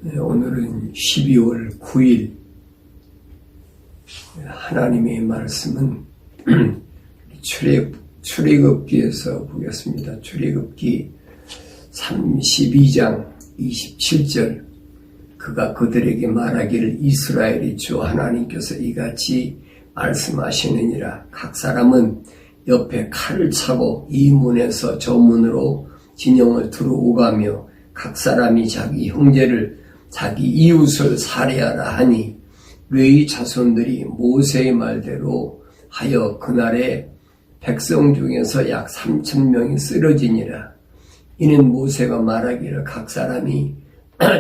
오늘은 12월 9일 하나님의 말씀은 출애굽기에서 보겠습니다. 출애굽기 32장 27절 그가 그들에게 말하기를 이스라엘의 주 하나님께서 이같이 말씀하시느니라. 각 사람은 옆에 칼을 차고 이 문에서 저 문으로 진영을 들어오가며 각 사람이 자기 형제를 자기 이웃을 살해하라 하니 레위 자손들이 모세의 말대로 하여 그날에 백성 중에서 약 3,000명이 쓰러지니라. 이는 모세가 말하기를 각 사람이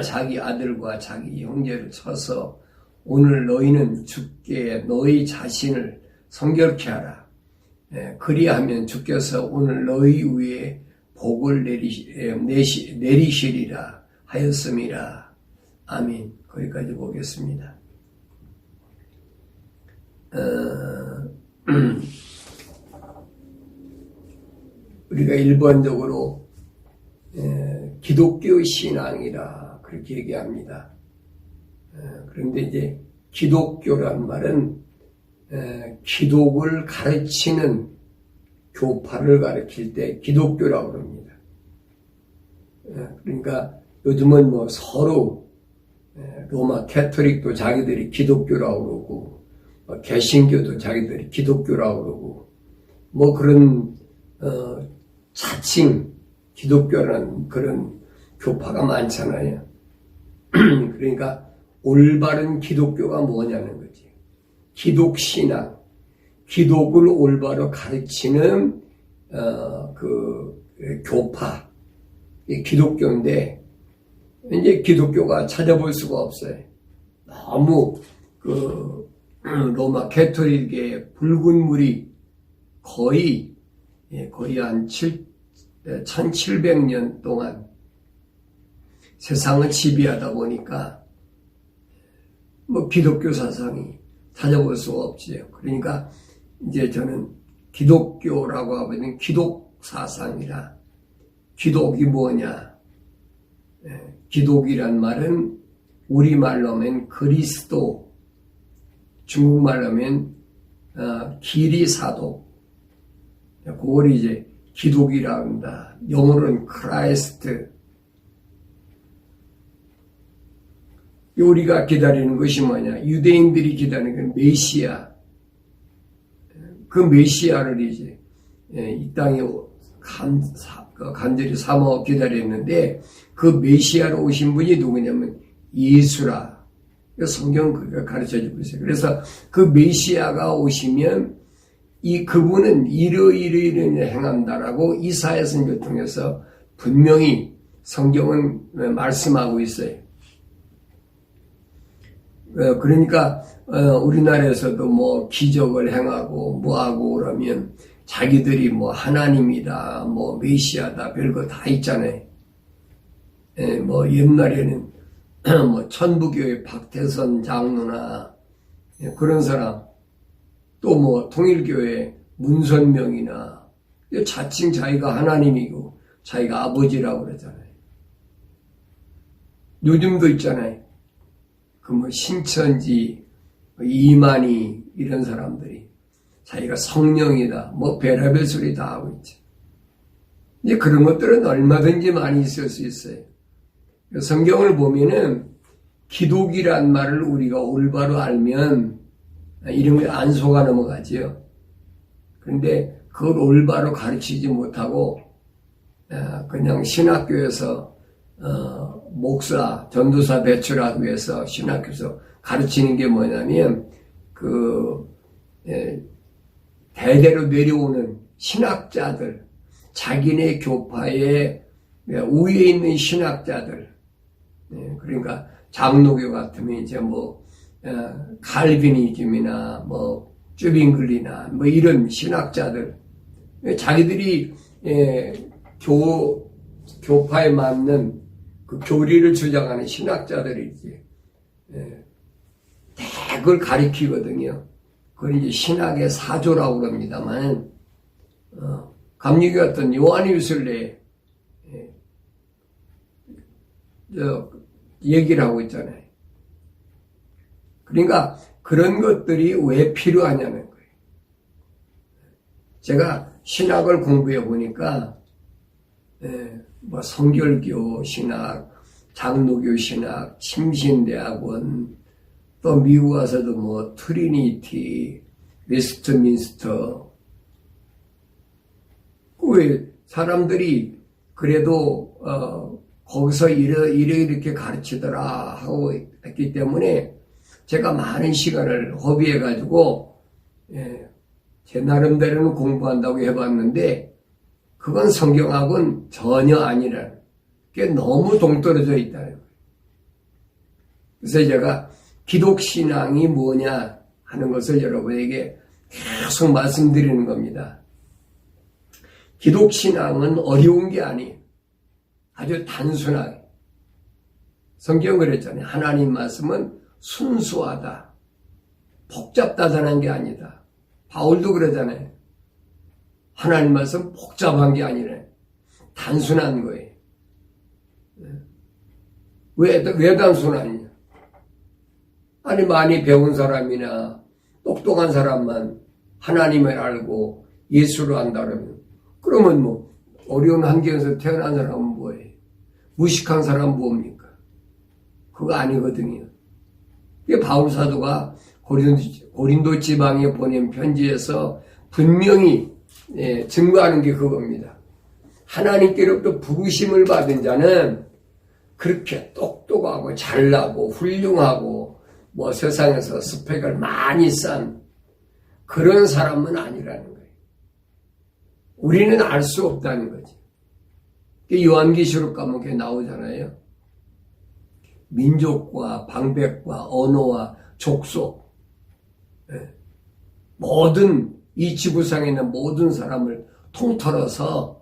자기 아들과 자기 형제를 쳐서 오늘 너희는 주께 너희 자신을 성결케 하라. 그리하면 주께서 오늘 너희 위에 복을 내리시리라 하였음이라. 아멘. 거기까지 보겠습니다. 우리가 일반적으로 기독교 신앙이라 그렇게 얘기합니다. 그런데 이제 기독교란 말은 기독을 가르치는 교파를 가르칠 때 기독교라고 합니다. 그러니까 요즘은 뭐 서로 로마 캐토릭도 자기들이 기독교라고 그러고 개신교도 자기들이 기독교라고 그러고 뭐 그런 자칭 기독교라는 그런 교파가 많잖아요. 그러니까 올바른 기독교가 뭐냐는 거지. 기독신앙, 기독을 올바로 가르치는 그 교파, 기독교인데 이제 기독교가 찾아볼 수가 없어요. 너무 그 로마 캐토릭의 붉은 물이 거의 한 1700년 동안 세상을 지배하다 보니까 뭐 기독교 사상이 찾아볼 수가 없지요. 그러니까 이제 저는 기독교라고 하면 기독 사상이라. 기독이 뭐냐? 기독이란 말은 우리말로 하면 그리스도, 중국말로 하면 기리사도. 그걸 이제 기독이라 한다. 영어로는 크라이스트. 우리가 기다리는 것이 뭐냐? 유대인들이 기다리는 건 메시아. 그 메시아를 이제 이 땅에 간절히 삼아 기다렸는데 그 메시아로 오신 분이 누구냐면 예수라. 성경 그가 가르쳐주고 있어요. 그래서 그 메시아가 오시면 그분은 이러이러이러 행한다라고 이사야 선지를 통해서 분명히 성경은 말씀하고 있어요. 그러니까 우리나라에서도 뭐 기적을 행하고 뭐하고 그러면 자기들이 뭐 하나님이다, 뭐 메시아다, 별거 다 있잖아요. 뭐 옛날에는 뭐 천부교의 박태선 장로나 그런 사람, 또 뭐 통일교의 문선명이나 자칭 자기가 하나님이고 자기가 아버지라고 그러잖아요. 요즘도 있잖아요. 그 뭐 신천지, 이만희 이런 사람들이 자기가 성령이다, 뭐 별의별 소리 다 하고 있지. 이제 그런 것들은 얼마든지 많이 있을 수 있어요. 성경을 보면은 기독이란 말을 우리가 올바로 알면 이런 걸 안 속아 넘어가지요. 그런데 그걸 올바로 가르치지 못하고 그냥 신학교에서 목사, 전도사 배출하기 위해서 신학교에서 가르치는 게 뭐냐면 대대로 내려오는 신학자들, 자기네 교파의 위에 있는 신학자들, 그러니까 장로교 같으면 이제 뭐 칼비니즘이나 뭐 쭈빙글리나 뭐 이런 신학자들, 자기들이 교파에 맞는 그 교리를 주장하는 신학자들이지. 그걸 가리키거든요. 그걸 이제 신학의 사조라고 합니다만, 감리교 같은 요한일서에 얘기를 하고 있잖아요. 그러니까 그런 것들이 왜 필요하냐는 거예요. 제가 신학을 공부해 보니까 뭐 성결교 신학, 장로교 신학, 침신대학원, 또 미국 와서도 뭐 트리니티, 웨스트민스터, 왜 사람들이 그래도 거기서 이렇게 가르치더라 하고 했기 때문에 제가 많은 시간을 허비해가지고 제 나름대로는 공부한다고 해봤는데 그건 성경하고는 전혀 아니라는 게 너무 동떨어져 있다는 거예요. 그래서 제가 기독신앙이 뭐냐 하는 것을 여러분에게 계속 말씀드리는 겁니다. 기독신앙은 어려운 게 아니에요. 아주 단순하게. 성경 그랬잖아요. 하나님 말씀은 순수하다. 복잡다단한 게 아니다. 바울도 그러잖아요. 하나님 말씀 복잡한 게 아니라 단순한 거예요. 왜 단순하냐? 아니 많이 배운 사람이나 똑똑한 사람만 하나님을 알고 예수를 안다면 그러면 뭐 어려운 환경에서 태어난 사람은 뭐예요? 무식한 사람은 뭡니까? 그거 아니거든요. 바울 사도가 고린도 지방에 보낸 편지에서 분명히 증거하는 게 그겁니다. 하나님께로부터 부르심을 받은 자는 그렇게 똑똑하고 잘나고 훌륭하고 뭐 세상에서 스펙을 많이 쌓은 그런 사람은 아니라는 거예요. 우리는 알 수 없다는 거지. 요한계시록 과목에 나오잖아요. 민족과 방백과 언어와 족속, 모든 이 지구상에 있는 모든 사람을 통틀어서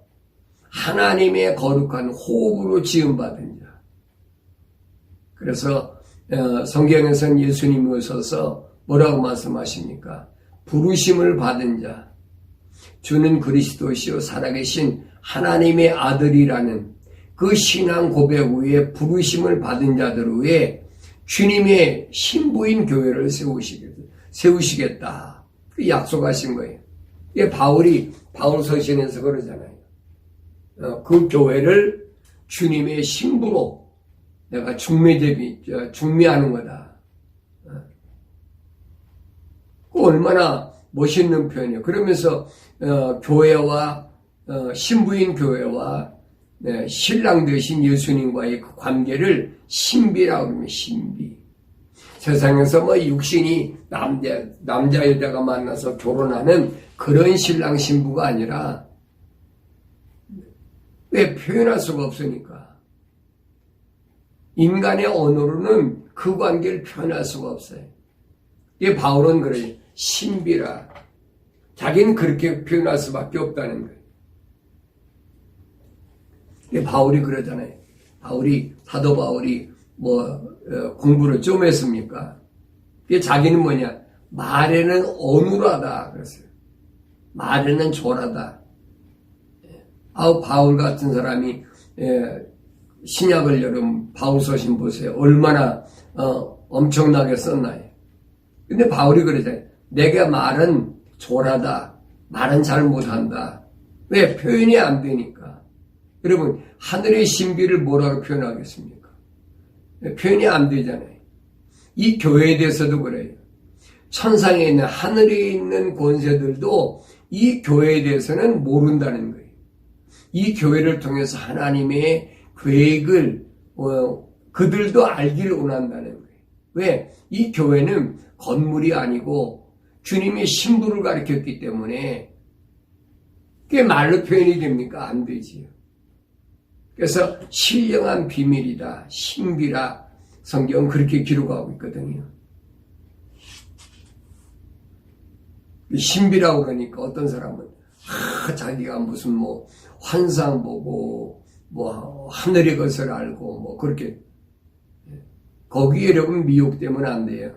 하나님의 거룩한 호흡으로 지음받은 자. 그래서 성경에서는 예수님이 오셔서 뭐라고 말씀하십니까? 부르심을 받은 자, 주는 그리스도시요 살아계신 하나님의 아들이라는 그 신앙 고백 후에 부르심을 받은 자들 위에 주님의 신부인 교회를 세우시겠다. 그 약속하신 거예요. 이게 바울 서신에서 그러잖아요. 그 교회를 주님의 신부로 내가 중매하는 거다. 얼마나 멋있는 표현이에요. 그러면서 교회와 신부인 교회와 신랑 되신 예수님과의 그 관계를 신비라고 합니다. 신비. 세상에서 뭐 육신이 남자 여자가 만나서 결혼하는 그런 신랑 신부가 아니라 왜 표현할 수가 없으니까. 인간의 언어로는 그 관계를 표현할 수가 없어요. 이게 바울은 그래요. 신비라. 자기는 그렇게 표현할 수밖에 없다는 거예요. 이게 바울이 그러잖아요. 사도 바울이 공부를 좀 했습니까? 이게 자기는 뭐냐? 말에는 어눌하다. 그랬어요. 말에는 졸하다. 바울 같은 사람이, 신약을 여러분, 바울 서신 보세요. 얼마나, 엄청나게 썼나요? 근데 바울이 그러잖아요. 내가 말은 졸하다. 말은 잘 못한다. 왜? 표현이 안 되니까. 여러분, 하늘의 신비를 뭐라고 표현하겠습니까? 표현이 안 되잖아요. 이 교회에 대해서도 그래요. 천상에 있는, 하늘에 있는 권세들도 이 교회에 대해서는 모른다는 거예요. 이 교회를 통해서 하나님의 계획을, 그들도 알기를 원한다는 거예요. 왜? 이 교회는 건물이 아니고 주님의 신부를 가리켰기 때문에 그게 말로 표현이 됩니까? 안 되지요. 그래서 신령한 비밀이다. 신비라. 성경은 그렇게 기록하고 있거든요. 신비라고 그러니까 어떤 사람은 자기가 무슨 환상 보고 하늘의 것을 알고 그렇게 거기에 여러분 미혹되면 안 돼요.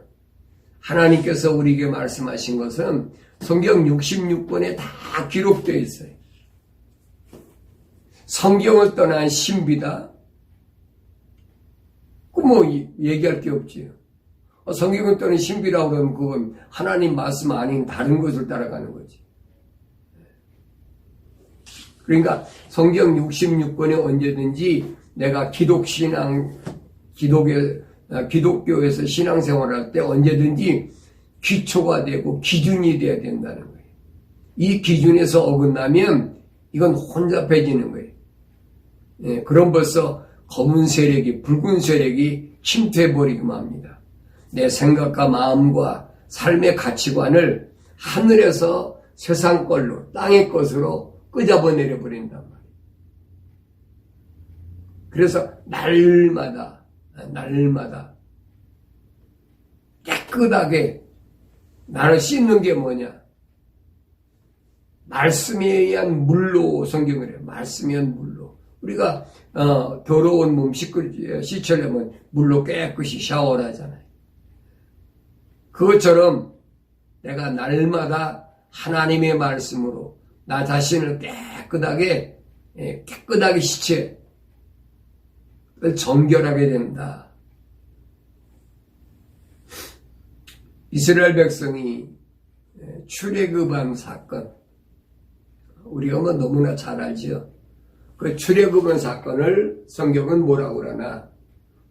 하나님께서 우리에게 말씀하신 것은 성경 66권에 다 기록되어 있어요. 성경을 떠난 신비다. 뭐 얘기할 게 없지요. 성경은 또는 신비라고 그러면 그건 하나님 말씀 아닌 다른 것을 따라가는 거지. 그러니까 성경 66권에 언제든지 내가 기독교에서 신앙생활할 때 언제든지 기초가 되고 기준이 돼야 된다는 거예요. 이 기준에서 어긋나면 이건 혼잡해지는 거예요. 예, 그럼 벌써 검은 세력이, 붉은 세력이 침투해버리기만 합니다. 내 생각과 마음과 삶의 가치관을 하늘에서 세상 걸로, 땅의 것으로 끄잡아내려 버린단 말이에요. 그래서 날마다 깨끗하게 나를 씻는 게 뭐냐? 말씀에 의한 물로, 성경을 해요. 말씀에 의한 물로. 우리가 더러운 몸 씻으려면 물로 깨끗이 샤워를 하잖아요. 그것처럼 내가 날마다 하나님의 말씀으로 나 자신을 깨끗하게 씻지, 정결하게 된다. 이스라엘 백성이 출애굽한 사건, 우리가 뭐 너무나 잘 알죠. 그 출애굽한 사건을 성경은 뭐라고 그러나,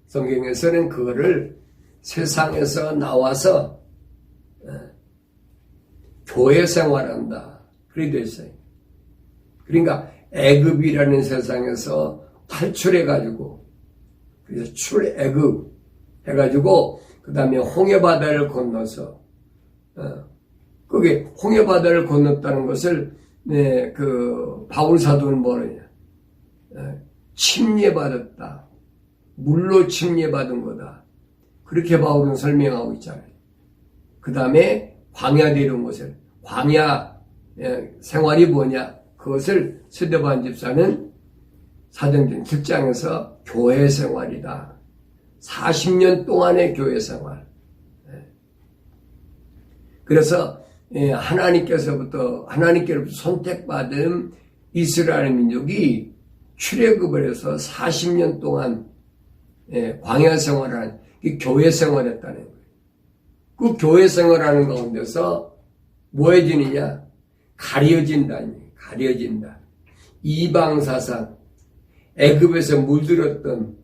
성경에서는 그거를 세상에서 나와서 교회 생활한다. 그렇게 되어 있어요. 그러니까 애굽이라는 세상에서 탈출해가지고, 그래서 출애굽 해가지고 그 다음에 홍해바다를 건너서 그게 홍해바다를 건넜다는 것을 그 바울 사도는 뭐냐, 침례받았다, 물로 침례받은 거다, 그렇게 바울은 설명하고 있잖아요. 그 다음에 광야 내려온 것을, 광야 생활이 뭐냐, 그것을 스데반 집사는 사도행전 7장에서 교회 생활이다. 40년 동안의 교회 생활. 그래서 하나님께로부터 선택받은 이스라엘 민족이 출애굽을 해서 40년 동안 광야 생활을 교회 생활했다는 거예요. 그 교회 생활하는 가운데서 뭐 해지느냐? 가려진다. 이방사상, 애굽에서 물들었던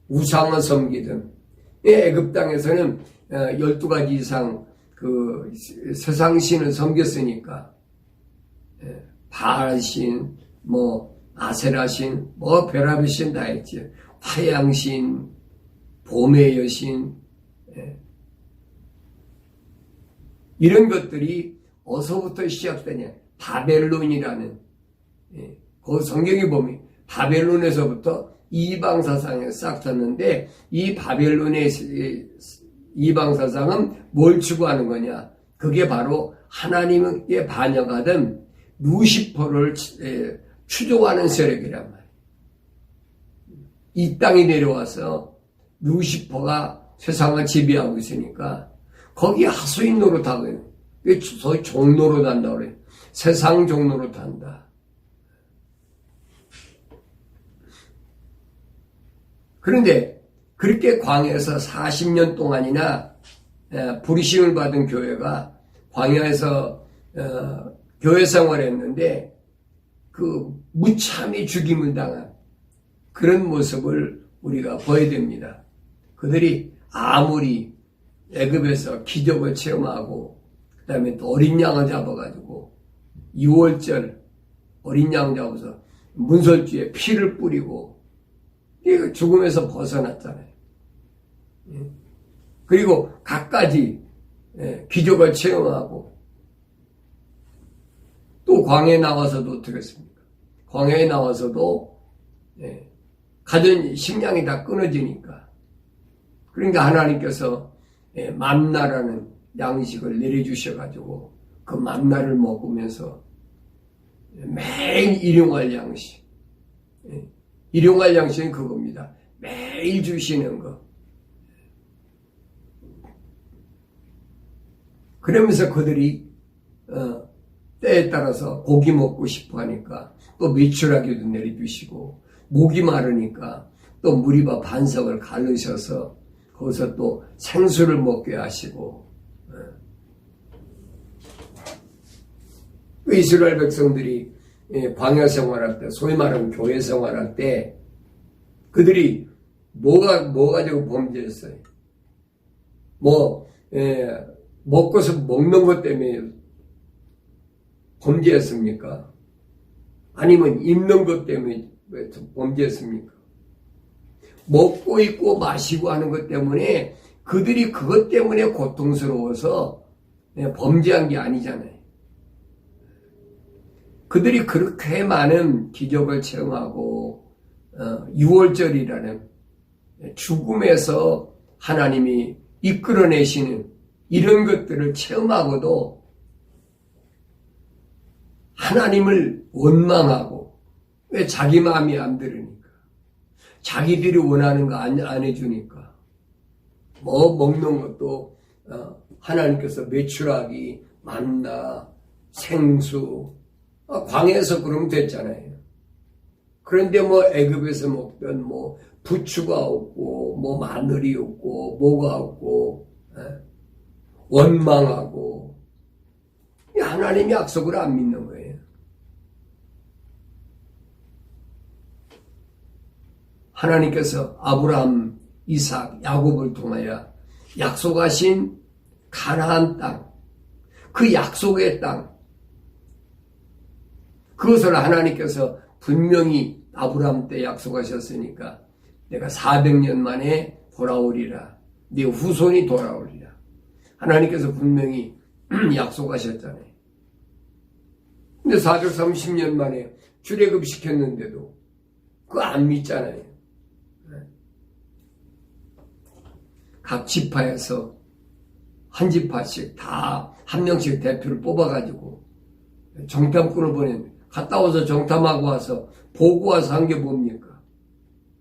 우상을 섬기던, 애굽 땅에서는 12가지 이상 그 세상신을 섬겼으니까, 바알신, 뭐 아세라신, 뭐 베라비신 다 했지. 화양신, 봄의 여신, 이런 것들이 어디서부터 시작되냐? 바벨론이라는, 그 성경에 보면 바벨론에서부터 이방사상에 싹 탔는데, 이 바벨론의 이방사상은 뭘 추구하는 거냐? 그게 바로 하나님의 반역하던 루시퍼를 추종하는 세력이란 말이에요. 이 땅에 내려와서 루시퍼가 세상을 지배하고 있으니까 거기에 하수인 노릇하거든요. 소위 종노릇한다고 그래요. 세상 종노릇한다. 그런데 그렇게 광야에서 40년 동안이나 부르심을 받은 교회가 광야에서 교회 생활했는데 그 무참히 죽임을 당한 그런 모습을 우리가 봐야 됩니다. 그들이 아무리 애굽에서 기적을 체험하고 그 다음에 또 어린 양을 잡아가지고 6월절 어린 양 잡아서 문설주에 피를 뿌리고 죽음에서 벗어났잖아요. 그리고 갖가지 기적을 체험하고 또 광야에 나와서도 어떻게 했습니까? 광야에 나와서도 가진 식량이 다 끊어지니까, 그러니까 하나님께서 만나라는 양식을 내려주셔가지고 그 만나를 먹으면서 매일 일용할 양식, 일용할 양식은 그겁니다. 매일 주시는 거. 그러면서 그들이 때에 따라서 고기 먹고 싶어 하니까 또 메추라기도 내려주시고, 목이 마르니까 또 무리바 반석을 가르셔서 거기서 또 생수를 먹게 하시고, 이스라엘 백성들이 광야 생활할 때, 소위 말하는 교회 생활할 때 그들이 뭐 가지고 범죄했어요? 먹고서 먹는 것 때문에 범죄했습니까? 아니면 입는 것 때문에 범죄했습니까? 먹고 입고 마시고 하는 것 때문에 그들이 그것 때문에 고통스러워서 범죄한 게 아니잖아요. 그들이 그렇게 많은 기적을 체험하고 6월절이라는 죽음에서 하나님이 이끌어내시는 이런 것들을 체험하고도 하나님을 원망하고, 왜? 자기 마음이 안 들으니까, 자기들이 원하는 거 안 해주니까, 먹는 것도 하나님께서 메추라기, 만나, 생수, 광야에서 그러면 됐잖아요. 그런데 애굽에서 먹던 부추가 없고, 마늘이 없고, 뭐가 없고, 원망하고, 하나님 약속을 안 믿는 거예요. 하나님께서 아브라함, 이삭, 야곱을 통하여 약속하신 가나안 땅, 그 약속의 땅, 그것을 하나님께서 분명히 아브라함 때 약속하셨으니까 내가 400년 만에 돌아오리라. 네 후손이 돌아오리라. 하나님께서 분명히 약속하셨잖아요. 근데 430년 만에 출애굽시켰는데도 그거 안 믿잖아요. 각 지파에서 한 지파씩 다 한 명씩 대표를 뽑아가지고 정탐꾼을 보냈는데 갔다 와서 정탐하고 와서 보고 와서 한 게 뭡니까?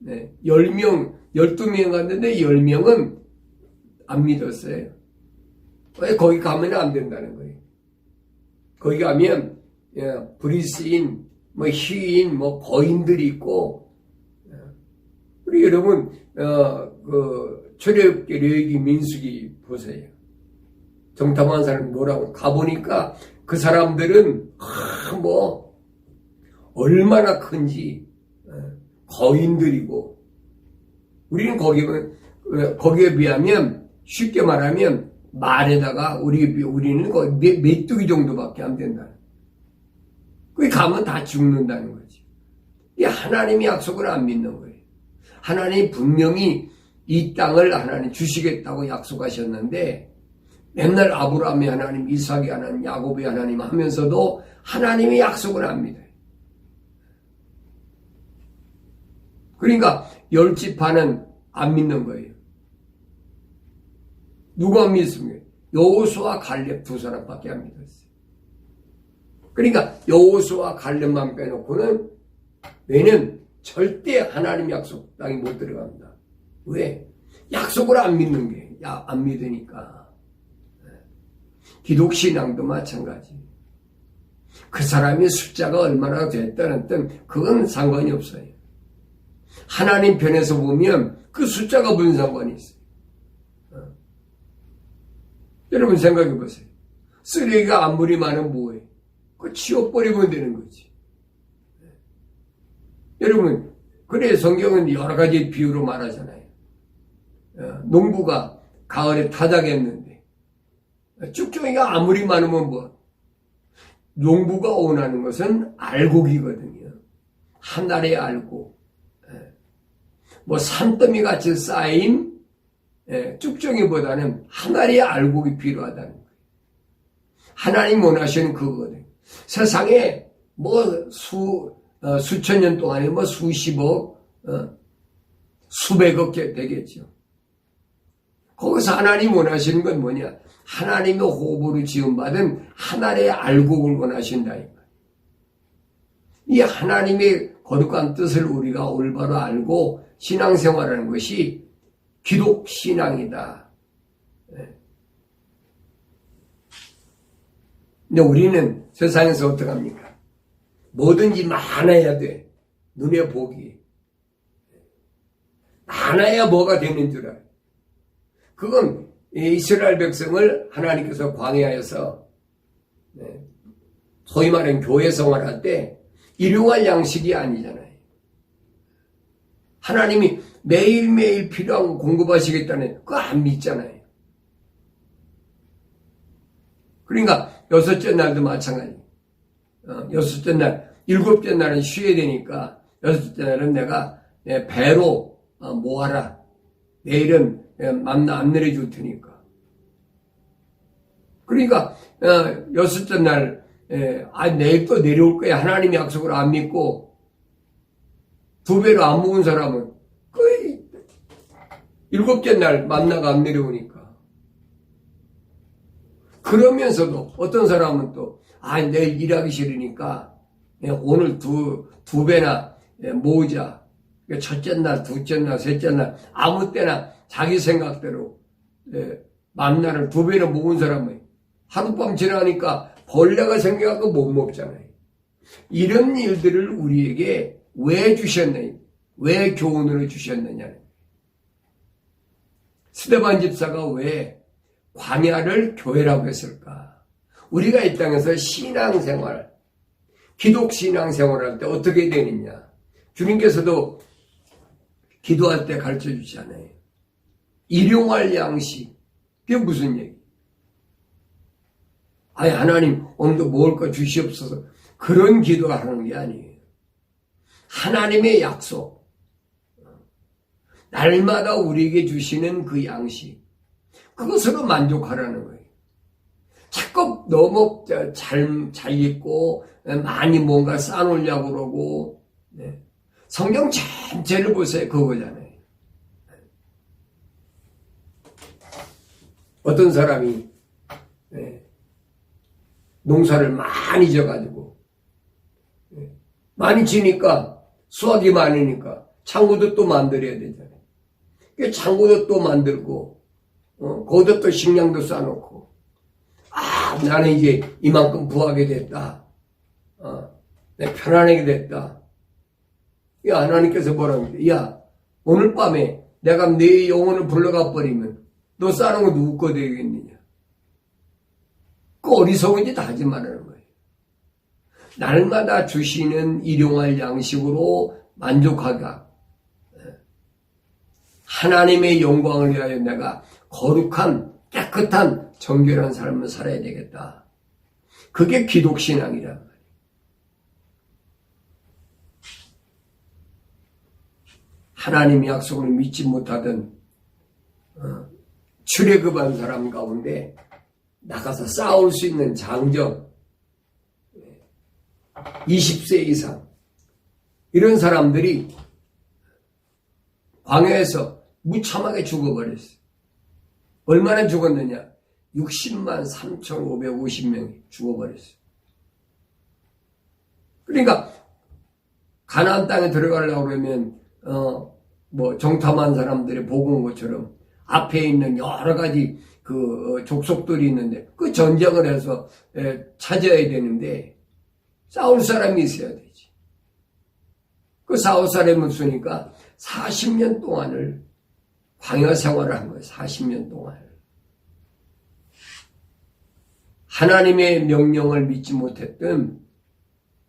10명, 12명 갔는데 10명은 안 믿었어요. 왜? 거기 가면 안 된다는 거예요. 거기 가면 브리스인, 희인, 거인들이 있고, 우리 여러분 출애굽기, 레위기, 민수기 보세요. 정탐한 사람이 뭐라고 가보니까 그 사람들은 얼마나 큰지 거인들이고, 우리는 거기에 비하면 쉽게 말하면 말에다가 우리는 메뚜기 정도밖에 안 된다. 거기 가면 다 죽는다는 거지. 이 하나님이 약속을 안 믿는 거예요. 하나님이 분명히 이 땅을 하나님 주시겠다고 약속하셨는데 맨날 아브라함의 하나님, 이삭의 하나님, 야곱의 하나님 하면서도 하나님의 약속을 안 믿어요. 그러니까 10지파는 안 믿는 거예요. 누가 믿습니까? 여호수아, 갈렙 두 사람밖에 안 믿었어요. 그러니까 여호수아, 갈렙만 빼놓고는 얘는 절대 하나님 약속 땅에 못 들어갑니다. 왜? 약속을 안 믿는 게, 안 믿으니까. 기독신앙도 마찬가지. 그 사람이 숫자가 얼마나 됐다는 뜻, 그건 상관이 없어요. 하나님 편에서 보면 그 숫자가 무슨 상관이 있어요? 여러분 생각해 보세요. 쓰레기가 아무리 많으면 뭐해? 그거 치워버리면 되는 거지. 여러분, 그래 성경은 여러 가지 비유로 말하잖아요. 농부가 가을에 타작했는데 쭉정이가 아무리 많으면 농부가 원하는 것은 알곡이거든요. 한 알의 알곡. 산더미 같이 쌓인 쭉정이보다는 한 알의 알곡이 필요하다는 거예요. 하나님 원하시는 그거거든요. 세상에 수천 년 동안에 수십억, 수백억 되겠죠. 거기서 하나님 원하시는 건 뭐냐? 하나님의 호흡으로 지음받은 하나의 알곡을 원하신다. 이 하나님의 거룩한 뜻을 우리가 올바로 알고 신앙생활하는 것이 기독신앙이다. 근데 우리는 세상에서 어떻게 합니까? 뭐든지 많아야 돼. 눈에 보기. 많아야 뭐가 되는 줄 알아요. 그건 이스라엘 백성을 하나님께서 광야에서 소위 말하는 교회 생활할 때 일용할 양식이 아니잖아요. 하나님이 매일매일 필요한 거 공급하시겠다는 그거 안 믿잖아요. 그러니까 여섯째 날도 마찬가지. 여섯째 날, 일곱째 날은 쉬어야 되니까 여섯째 날은 내가 배로 모아라. 내일은 만나 안 내려줄 테니까. 그러니까 여섯째 날 내일 또 내려올 거야. 하나님 약속을 안 믿고 두 배로 안 먹은 사람은 거의 일곱째 날 만나가 안 내려오니까. 그러면서도 어떤 사람은 또 내일 일하기 싫으니까 오늘 두 배나 모으자. 첫째 날, 둘째 날, 셋째 날 아무 때나 자기 생각대로 만나를 두 배나 모은 사람은 하룻밤 지나니까 벌레가 생겨갖고 못 먹잖아요. 이런 일들을 우리에게 왜 주셨느냐? 왜 교훈으로 주셨느냐? 스데반 집사가 왜 광야를 교회라고 했을까? 우리가 이 땅에서 신앙생활, 기독 신앙생활할 때 어떻게 되느냐? 주님께서도 기도할 때 가르쳐 주잖아요. 일용할 양식. 그게 무슨 얘기? 하나님 오늘도 먹을 거 주시옵소서. 그런 기도가 하는 게 아니에요. 하나님의 약속. 날마다 우리에게 주시는 그 양식. 그것으로 만족하라는 거예요. 자꾸 너무 잘 입고 많이 뭔가 쌓아놓으려고 그러고 성경 전체를 보세요. 그거잖아요. 어떤 사람이 농사를 많이 져가지고 많이 지니까 수확이 많으니까 창고도 또 만들어야 되잖아요. 창고도 또 만들고 거기다 또 식량도 쌓아놓고 나는 이제 이만큼 부하게 됐다. 내 편안하게 됐다. 하나님께서 뭐라고 야 오늘 밤에 내가 네 영혼을 불러가 버리면 너 쌓아놓은 거 누구 거 되겠느냐. 그 어리석은 짓 하지 말라는 거예요. 날마다 주시는 일용할 양식으로 만족하가 하나님의 영광을 위하여 내가 거룩한 깨끗한 정결한 삶을 살아야 되겠다. 그게 기독신앙이란 말이에요. 하나님의 약속을 믿지 못하던 출애굽한 사람 가운데 나가서 싸울 수 있는 장정 20세 이상 이런 사람들이 광야에서 무참하게 죽어버렸어요. 얼마나 죽었느냐? 60만 3,550명이 죽어버렸어요. 그러니까 가나안 땅에 들어가려고 그러면 정탐한 사람들이 보고 온 것처럼 앞에 있는 여러 가지 그 족속들이 있는데 그 전쟁을 해서 찾아야 되는데 싸울 사람이 있어야 되지. 그 싸울 사람이 없으니까 40년 동안을 광야 생활을 한 거예요. 40년 동안. 하나님의 명령을 믿지 못했던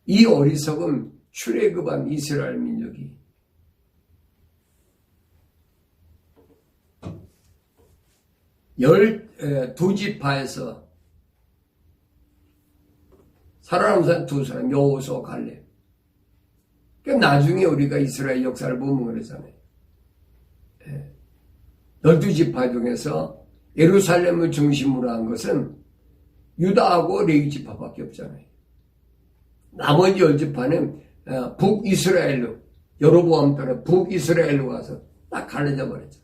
이 어리석은 출애굽한 이스라엘 민족이 두 지파에서 살아남은 사람 두 사람, 여호수아, 갈렙. 그러니까 나중에 우리가 이스라엘 역사를 보면 그러잖아요. 12지파 중에서 예루살렘을 중심으로 한 것은 유다하고 레위 지파밖에 없잖아요. 나머지 10지파는 북이스라엘로, 여로보암 따라 북이스라엘로 가서 딱 갈라져 버렸죠.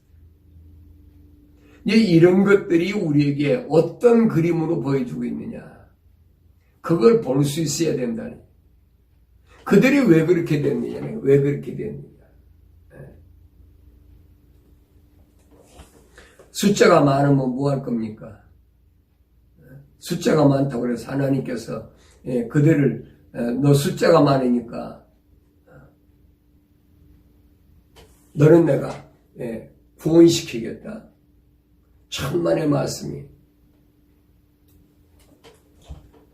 이제 이런 것들이 우리에게 어떤 그림으로 보여주고 있느냐. 그걸 볼 수 있어야 된다니. 그들이 왜 그렇게 됐느냐. 왜 그렇게 됐느냐. 숫자가 많으면 뭐 할 겁니까? 숫자가 많다고 해서 하나님께서 그들을 너 숫자가 많으니까 너는 내가 구원시키겠다. 천만의 말씀이.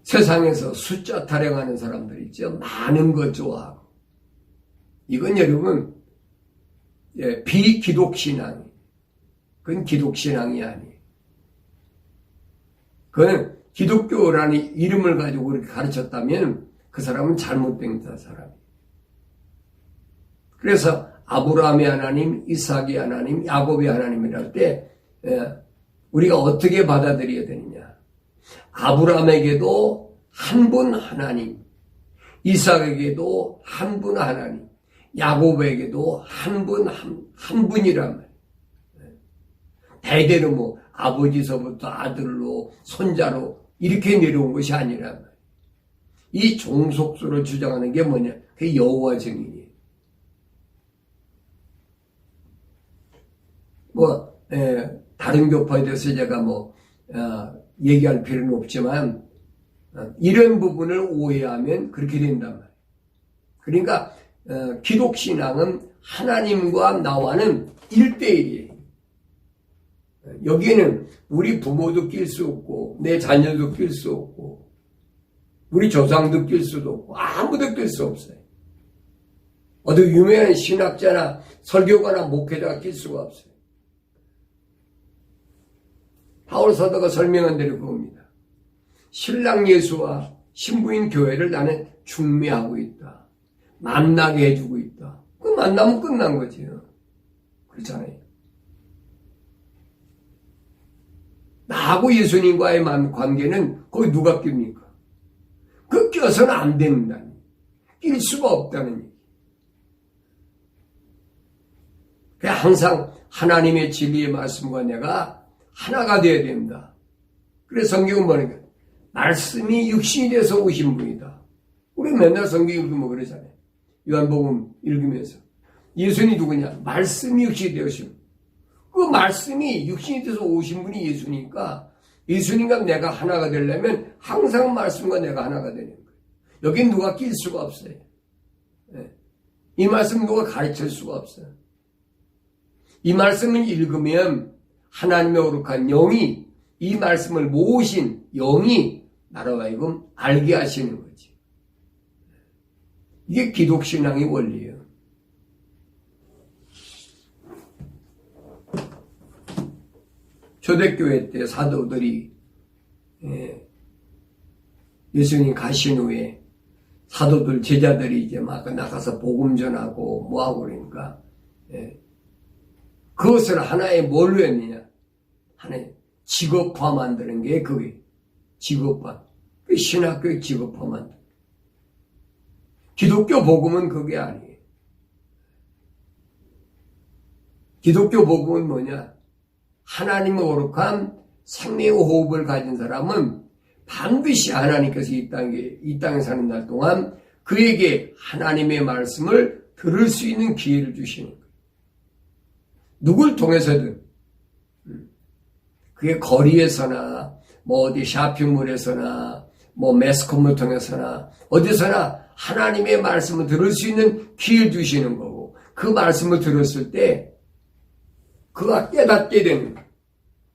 세상에서 숫자 타령하는 사람들 있죠. 많은 것 좋아하고. 이건 여러분 비기독신앙. 그건 기독신앙이 아니에요. 그건 기독교라는 이름을 가지고 그렇게 가르쳤다면 그 사람은 잘못된 사람이에요. 그래서 아브라함의 하나님, 이삭의 하나님, 야곱의 하나님이라 할 때 우리가 어떻게 받아들여야 되느냐. 아브라함에게도 한 분 하나님, 이삭에게도 한 분 하나님, 야곱에게도 한 분이란 말이에요. 대대로 뭐 아버지서부터 아들로 손자로 이렇게 내려온 것이 아니란 말이에요. 이 종속수를 주장하는 게 뭐냐? 그게 여호와 증인이에요. 다른 교파에 대해서 제가 얘기할 필요는 없지만, 이런 부분을 오해하면 그렇게 된단 말이에요. 그러니까, 기독신앙은 하나님과 나와는 1대1이에요. 여기에는 우리 부모도 낄 수 없고, 내 자녀도 낄 수 없고, 우리 조상도 낄 수도 없고, 아무도 낄 수 없어요. 어디 유명한 신학자나 설교가나 목회자가 낄 수가 없어요. 바울 사도가 설명한 대로 그겁니다. 신랑 예수와 신부인 교회를 나는 중매하고 있다. 만나게 해주고 있다. 그 만나면 끝난 거지요. 그렇잖아요. 나하고 예수님과의 관계는 거기 누가 낍니까? 그 껴서는 안 된다니. 낄 수가 없다는 얘기. 그냥 항상 하나님의 진리의 말씀과 내가 하나가 되어야 된다. 그래서 성경은 뭐냐면 말씀이 육신이 돼서 오신 분이다. 우리 맨날 성경 읽으면 그러잖아요. 요한복음 읽으면서 예수님이 누구냐? 말씀이 육신이 되신 그 말씀이 육신이 돼서 오신 분이 예수니까 예수님과 내가 하나가 되려면 항상 말씀과 내가 하나가 되는 거예요. 여긴 누가 낄 수가 없어요. 이 말씀 누가 가르칠 수가 없어요. 이 말씀을 읽으면 하나님의 거룩한 영이 이 말씀을 모으신 영이 나로 하여금 알게 하시는 거지. 이게 기독신앙의 원리예요. 초대교회 때 사도들이 예수님 가신 후에 사도들 제자들이 이제 막 나가서 복음 전하고 뭐하고 그러니까 그것을 하나의 뭘로 했느냐? 하나의 직업화 만드는 게 그게 직업화. 그 신학교의 직업화 만드는. 기독교 복음은 그게 아니에요. 기독교 복음은 뭐냐? 하나님의 거룩한 생명의 호흡을 가진 사람은 반드시 하나님께서 이 땅에 사는 날 동안 그에게 하나님의 말씀을 들을 수 있는 기회를 주시는 거예요. 누굴 통해서든 그게 거리에서나 어디 쇼핑몰에서나 매스컴을 통해서나 어디서나 하나님의 말씀을 들을 수 있는 기회를 주시는 거고 그 말씀을 들었을 때 그가 깨닫게 되는 거예요.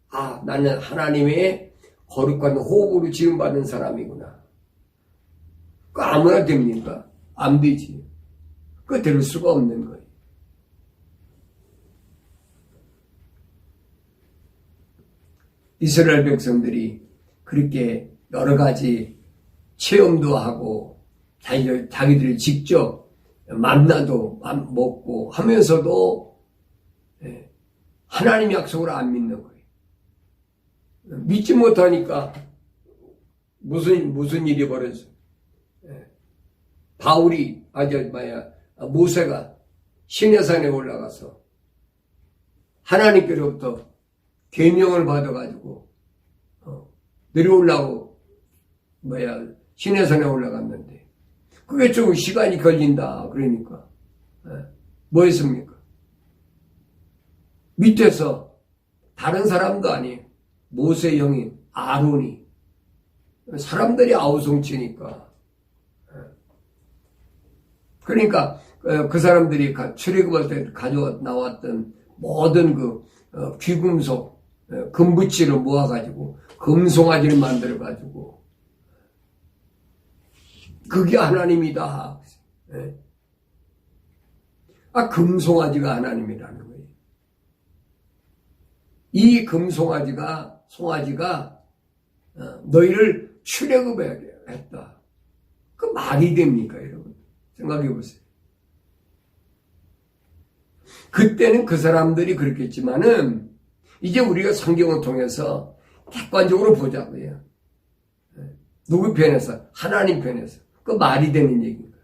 아, 나는 하나님의 거룩한 호흡으로 지음받은 사람이구나. 그 아무나 됩니까? 안 되지. 그거 들을 수가 없는 거예요. 이스라엘 백성들이 그렇게 여러 가지 체험도 하고 자기들이 직접 만나도 먹고 하면서도 하나님 약속을 안 믿는 거예요. 믿지 못하니까 무슨 일이 벌어졌어요. 모세가 시내산에 올라가서 하나님께로부터 계명을 받아가지고 내려오려고 시내산에 올라갔는데 그게 좀 시간이 걸린다 그러니까 뭐 했습니까? 밑에서 다른 사람도 아니에요. 모세 형인 아론이 사람들이 아우성치니까 그러니까 그 사람들이 출애굽할 때 가져 나왔던 모든 귀금속, 금붙이를 모아가지고 금송아지를 만들어가지고 그게 하나님이다. 금송아지가 하나님이라는 거예요. 이 송아지가 너희를 출애굽했다. 그 말이 됩니까, 여러분? 생각해 보세요. 그때는 그 사람들이 그렇겠지만은 이제 우리가 성경을 통해서 객관적으로 보자고요. 누구 편에서? 하나님 편에서. 그 말이 되는 얘기인가.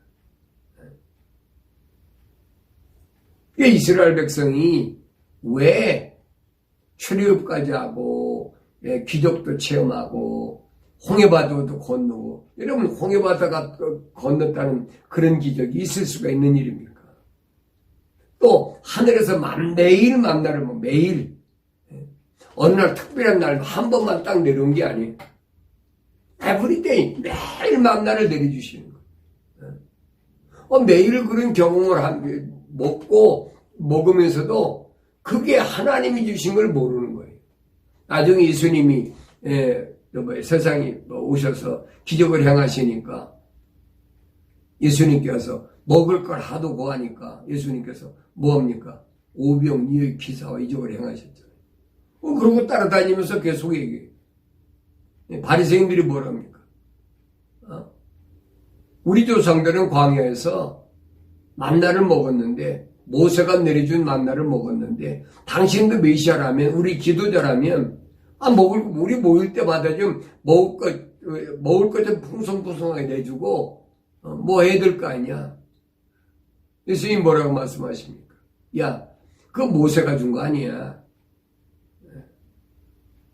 이스라엘 백성이 왜 출애굽까지 하고 기적도 체험하고 홍해바다도 건너고, 여러분 홍해바다가 건넜다는 그런 기적이 있을 수가 있는 일입니까? 또 하늘에서 매일 만나를 매일 어느 날 특별한 날 한 번만 딱 내려온 게 아니에요. 에브리데이 매일 만나를 내려주시는 거예요. 매일 그런 경험을 먹으면서도 그게 하나님이 주신 걸 모르는 거예요. 나중에 예수님이 세상에 오셔서 기적을 행하시니까 예수님께서 먹을 걸 하도 구하니까 예수님께서 뭐합니까? 오병이의 기사와 이적을 행하셨잖아요. 그러고 따라다니면서 계속 얘기해요. 바리새인들이 뭐랍니까? 우리 조상들은 광야에서 만나를 먹었는데, 모세가 내려준 만나를 먹었는데, 당신도 메시아라면, 우리 기도자라면, 우리 모일 때마다 좀 먹을 것 좀 풍성풍성하게 내주고, 뭐 해야 될 거 아니야? 예수님 뭐라고 말씀하십니까? 야, 그거 모세가 준 거 아니야.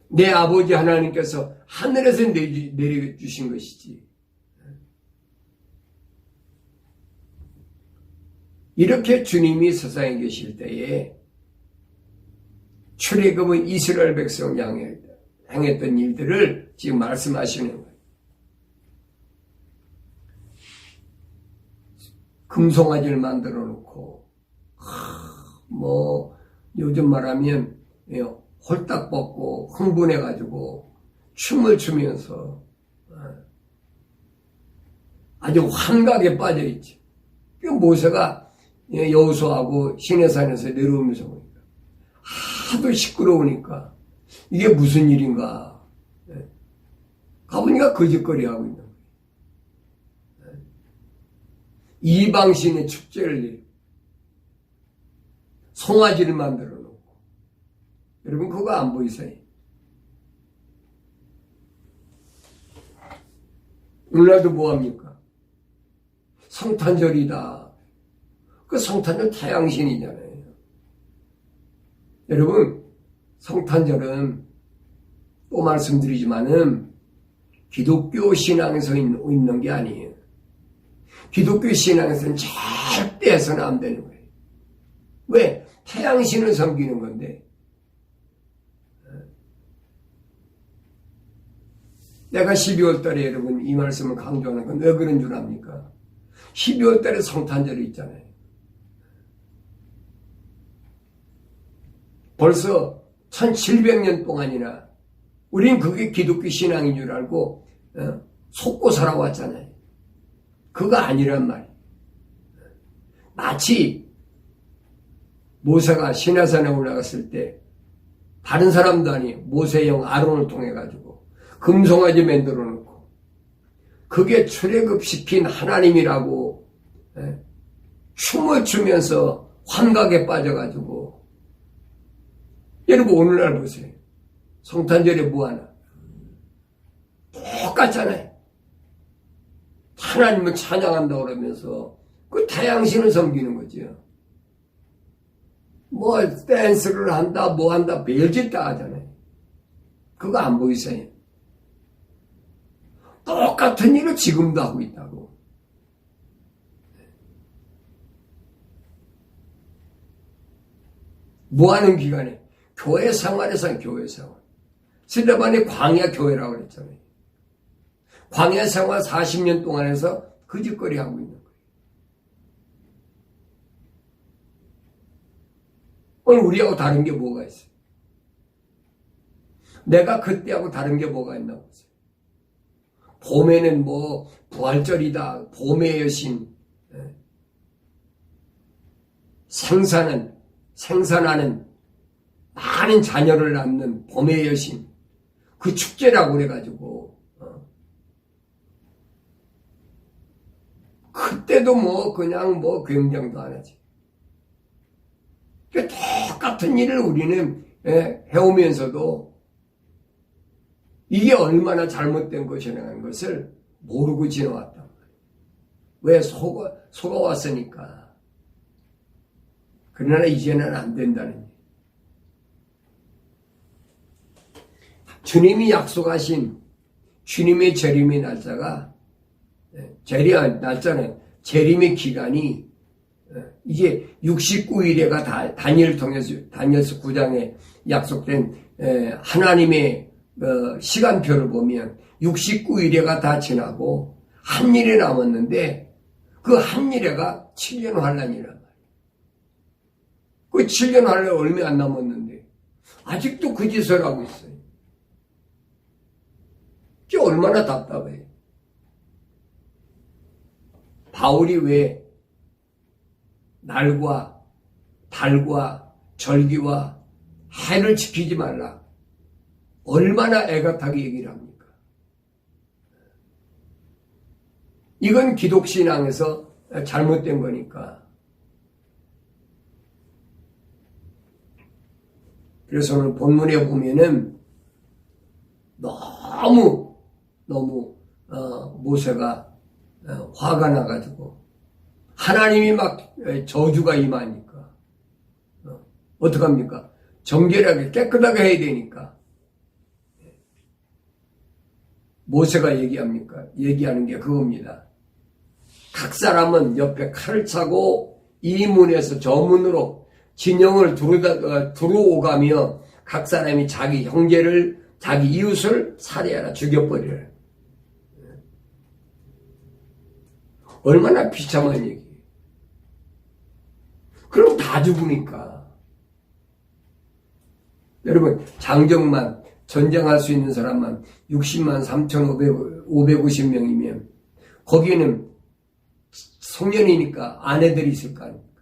내 아버지 하나님께서 하늘에서 내려주신 것이지. 이렇게 주님이 세상에 계실 때에 출애굽은 이스라엘 백성 향해 행했던 일들을 지금 말씀하시는 거예요. 금송아지를 만들어 놓고, 요즘 말하면 홀딱 벗고 흥분해가지고 춤을 추면서 아주 환각에 빠져있지. 모세가 여호수아하고 시내산에서 내려오면서 보니까 하도 시끄러우니까 이게 무슨 일인가. 가보니까 거짓거리하고 있는 거예요. 이방신의 축제를 송아지를 만들어 놓고, 여러분 그거 안 보이세요? 오늘날도 뭐합니까? 성탄절이다. 그 성탄절 태양신이잖아요. 여러분 성탄절은 또 말씀드리지만은 기독교 신앙에서 있는 게 아니에요. 기독교 신앙에서는 절대 해서는 안 되는 거예요. 왜? 태양신을 섬기는 건데. 내가 12월 달에 여러분 이 말씀을 강조하는 건 왜 그런 줄 압니까? 12월 달에 성탄절이 있잖아요. 벌써 1700년 동안이나 우린 그게 기독교 신앙인 줄 알고 속고 살아왔잖아요. 그거 아니란 말이에요. 마치 모세가 시내산에 올라갔을 때 다른 사람도 아니 모세의 형 아론을 통해 가지고 금송아지 만들어 놓고 그게 출애굽시킨 하나님이라고 춤을 추면서 환각에 빠져가지고, 여러분 오늘날 보세요. 성탄절에 뭐하나? 똑같잖아요. 하나님을 찬양한다고 그러면서 그 태양신을 섬기는 거죠. 뭐 댄스를 한다 뭐 한다 별짓 다 하잖아요. 그거 안 보이세요? 똑같은 일을 지금도 하고 있다고. 뭐하는 기간에? 교회 생활에서 교회 생활. 스데반이 광야 교회라고 그랬잖아요. 광야 생활 40년 동안 해서 거짓거리 하고 있는 거예요. 오늘 우리하고 다른 게 뭐가 있어요? 내가 그때하고 다른 게 뭐가 있나 보세요. 봄에는 뭐 부활절이다. 봄의 여신. 생산하는 많은 자녀를 낳는 봄의 여신. 그 축제라고 그래가지고 그때도 뭐 그냥 뭐 굉장도 안 하지. 똑같은 일을 우리는 해오면서도 이게 얼마나 잘못된 것이라는 것을 모르고 지나왔단 말이에요. 왜? 속아왔으니까. 그러나 이제는 안 된다는 얘기예요. 주님이 약속하신 주님의 재림의 날짜가 날짜는 재림의 기간이 이게 69일에가 다니엘서 9장에 약속된 하나님의 시간표를 보면 69일에가 다 지나고 한 일이 남았는데 그 한 일에가 7년 환란이란 말이에요. 그 7년 환란 얼마 안 남았는데 아직도 그 짓을 하고 있어요. 이게 얼마나 답답해. 바울이 왜 날과 달과 절기와 해를 지키지 말라. 얼마나 애같하게 얘기를 합니까? 이건 기독신앙에서 잘못된 거니까. 그래서 오늘 본문에 보면은 너무 모세가 화가 나가지고 하나님이 막 저주가 임하니까 어떡합니까? 정결하게 깨끗하게 해야 되니까 모세가 얘기하는 게 그겁니다. 각 사람은 옆에 칼을 차고 이 문에서 저 문으로 진영을 두루오가며 각 사람이 자기 형제를 자기 이웃을 살해하라, 죽여버리라. 얼마나 비참한 얘기예요. 그럼 다 죽으니까. 여러분, 장정만 전쟁할 수 있는 사람만 60만 3,550명이면 거기에는 송년이니까 아내들이 있을 거 아닙니까?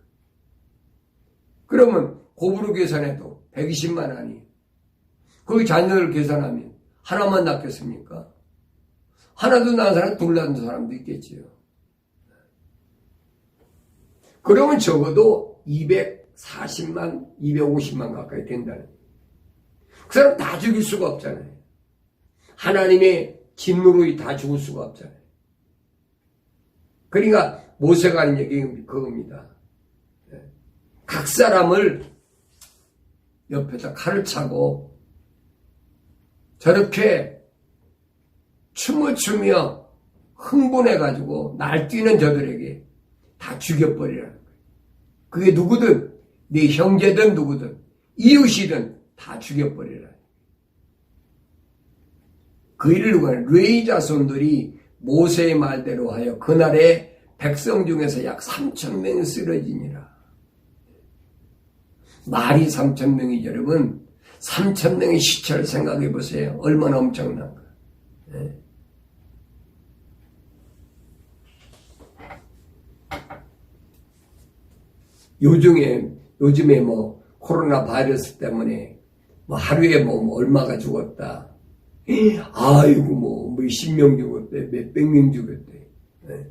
그러면 고부로 계산해도 120만 아니. 거기 자녀를 계산하면 하나만 낳겠습니까? 하나도 낳은 사람, 둘 낳은 사람도 있겠지요. 그러면 적어도 240만, 250만 가까이 된다는 거예요. 그 사람 다 죽일 수가 없잖아요. 하나님의 진노로 다 죽을 수가 없잖아요. 그러니까 모세가 하는 얘기는 그겁니다. 각 사람을 옆에다 칼을 차고 저렇게 춤을 추며 흥분해가지고 날뛰는 저들에게 다 죽여버리라는 거예요. 그게 누구든 네 형제든 누구든 이웃이든 다 죽여버리라. 그 일을 누가 레위 자손들이 모세의 말대로 하여 그날에 백성 중에서 약 3,000명이 쓰러지니라. 말이 3,000명이죠. 여러분 3,000명의 시체를 생각해 보세요. 얼마나 엄청난가. 네. 요즘에 뭐 코로나 바이러스 때문에 뭐 하루에 뭐 얼마가 죽었다. 아이고 뭐 몇십 명 죽었대, 몇백 명 죽었대. 네.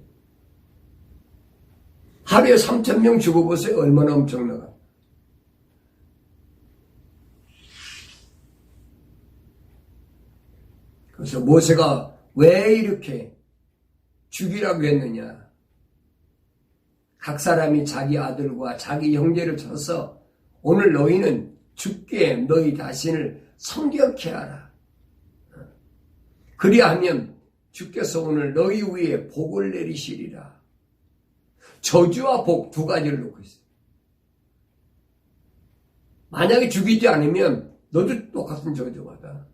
하루에 3,000명 죽어보세요. 얼마나 엄청나가. 그래서 모세가 왜 이렇게 죽이라고 했느냐. 각 사람이 자기 아들과 자기 형제를 쳐서 오늘 너희는 죽게 너희 자신을 성결케 하라. 그리하면 주께서 오늘 너희 위에 복을 내리시리라. 저주와 복 두 가지를 놓고 있어요. 만약에 죽이지 않으면 너도 똑같은 저주받아.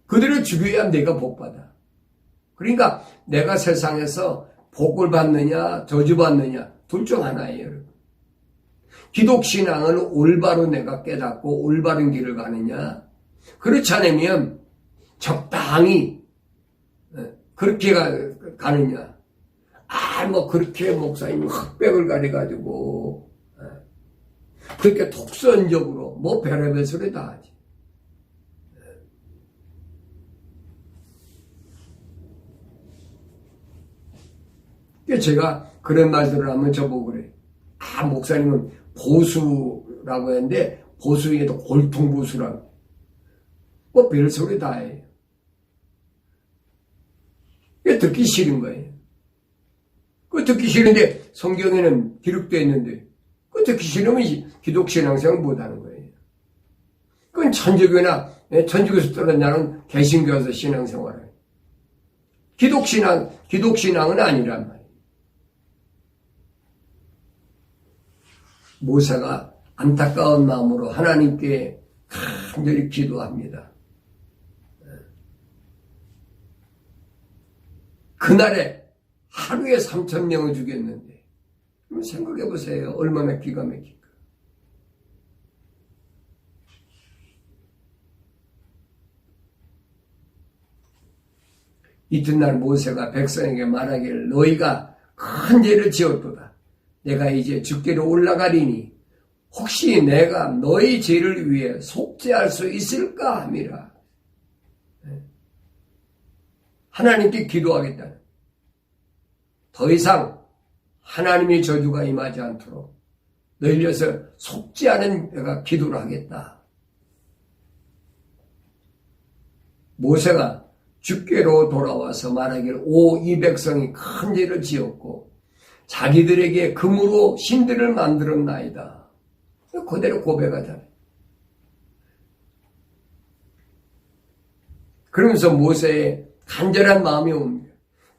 그들을 죽여야 내가 복받아. 그러니까 내가 세상에서 복을 받느냐 저주받느냐 둘 중 하나예요. 여러분. 기독신앙은 올바로 내가 깨닫고 올바른 길을 가느냐? 그렇지 않으면 적당히 그렇게 가느냐? 뭐 그렇게 목사님 흑백을 가려가지고 그렇게 독선적으로 뭐 별의별 소리 다 하지. 제가 그런 말들을 하면 저보고 그래. 목사님은 보수라고 했는데 보수에도 골통보수라고. 뭐 별소리 다 해요. 이게 듣기 싫은 거예요. 그 듣기 싫은데 성경에는 기록되어 있는데 그 듣기 싫으면 기독신앙생활 못하는 거예요. 그건 천주교나 천주교에서 떨어졌냐는 개신교에서 신앙생활을 해요. 기독신앙은 아니란 말이에요. 모세가 안타까운 마음으로 하나님께 간절히 기도합니다. 그날에 하루에 3,000명을 죽였는데 생각해 보세요. 얼마나 기가 막힐까. 이튿날 모세가 백성에게 말하기를 너희가 큰 죄를 지었도다. 내가 이제 죽기로 올라가리니 혹시 내가 너희 죄를 위해 속죄할 수 있을까 함이라. 하나님께 기도하겠다는. 더 이상 하나님의 저주가 임하지 않도록 너희를 위해서 속죄하는 내가 기도를 하겠다. 모세가 주께로 돌아와서 말하기를 이 백성이 큰 죄를 지었고 자기들에게 금으로 신들을 만들었나이다. 그대로 고백하잖아요. 그러면서 모세의 간절한 마음이 옵니다.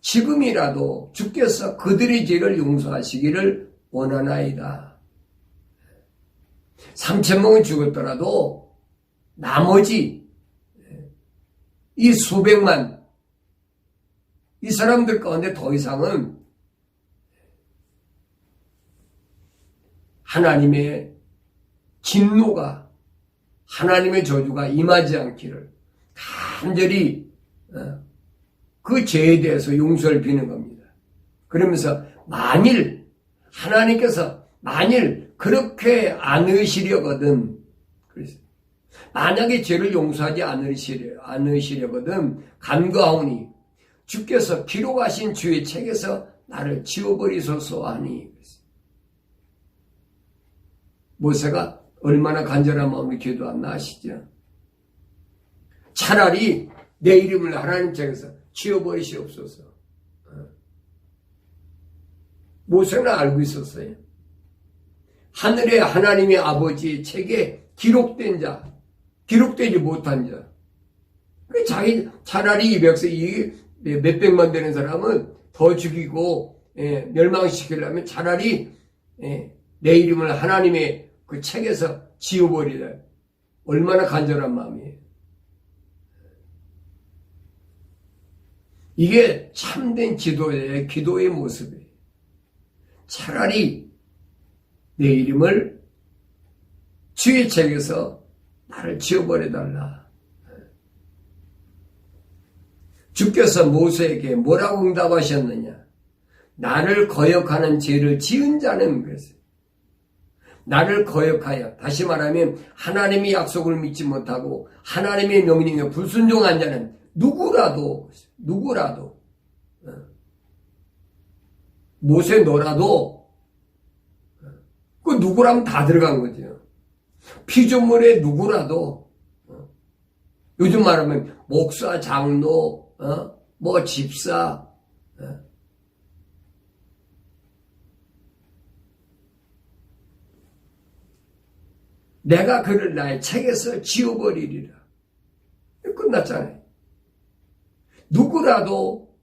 지금이라도 주께서 그들의 죄를 용서하시기를 원하나이다. 3,000명은 죽었더라도 나머지 이 수백만 이 사람들 가운데 더 이상은 하나님의 진노가 하나님의 저주가 임하지 않기를 간절히 그 죄에 대해서 용서를 비는 겁니다. 그러면서 하나님께서 그렇게 않으시려거든 만약에 죄를 용서하지 않으시려거든 간구하오니 주께서 기록하신 주의 책에서 나를 지워버리소서 하니 모세가 얼마나 간절한 마음으로 기도했나 아시죠? 차라리 내 이름을 하나님 책에서 지워버리시옵소서. 모세는 알고 있었어요. 하늘에 하나님의 아버지의 책에 기록된 자, 기록되지 못한 자. 차라리 이 백성, 몇백만 되는 사람은 더 죽이고, 멸망시키려면 차라리, 내 이름을 하나님의 그 책에서 지워버리라. 얼마나 간절한 마음이에요. 이게 참된 기도의 모습이에요. 차라리 내 이름을 주의 책에서 나를 지워버려달라. 주께서 모세에게 뭐라고 응답하셨느냐? 나를 거역하는 죄를 지은 자는 그랬어요. 나를 거역하여, 다시 말하면 하나님의 약속을 믿지 못하고 하나님의 명령에 불순종한 자는 누구라도 모세 너라도 그 누구라면 다 들어간 거죠. 피조물의 누구라도 요즘 말하면 목사, 장로, 뭐 집사, 내가 그를 나의 책에서 지워버리리라. 끝났잖아요. 누구라도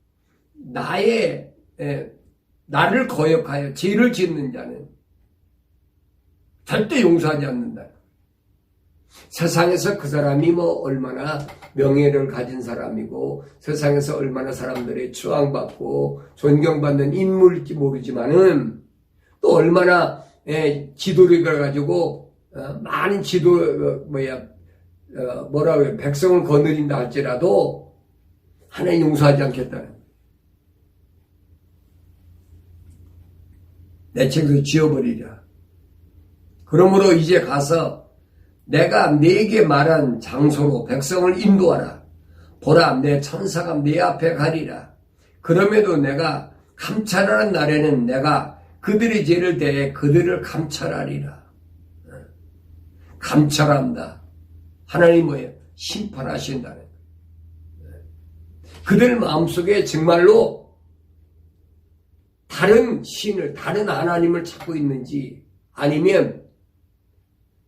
나를 거역하여 죄를 짓는 자는 절대 용서하지 않는다. 세상에서 그 사람이 얼마나 명예를 가진 사람이고 세상에서 얼마나 사람들의 추앙받고 존경받는 인물일지 모르지만은 또 얼마나 지도를 걸어가지고 많은 백성을 거느린다 할지라도 하나님 용서하지 않겠다는. 내 책에서 지워버리라. 그러므로 이제 가서 내가 네게 말한 장소로 백성을 인도하라. 보라, 내 천사가 네 앞에 가리라. 그럼에도 내가 감찰하는 날에는 내가 그들의 죄를 대해 그들을 감찰하리라. 감찰한다. 하나님 뭐예요? 심판하신다는 거예요. 그들 마음속에 정말로 다른 신을, 다른 하나님을 찾고 있는지, 아니면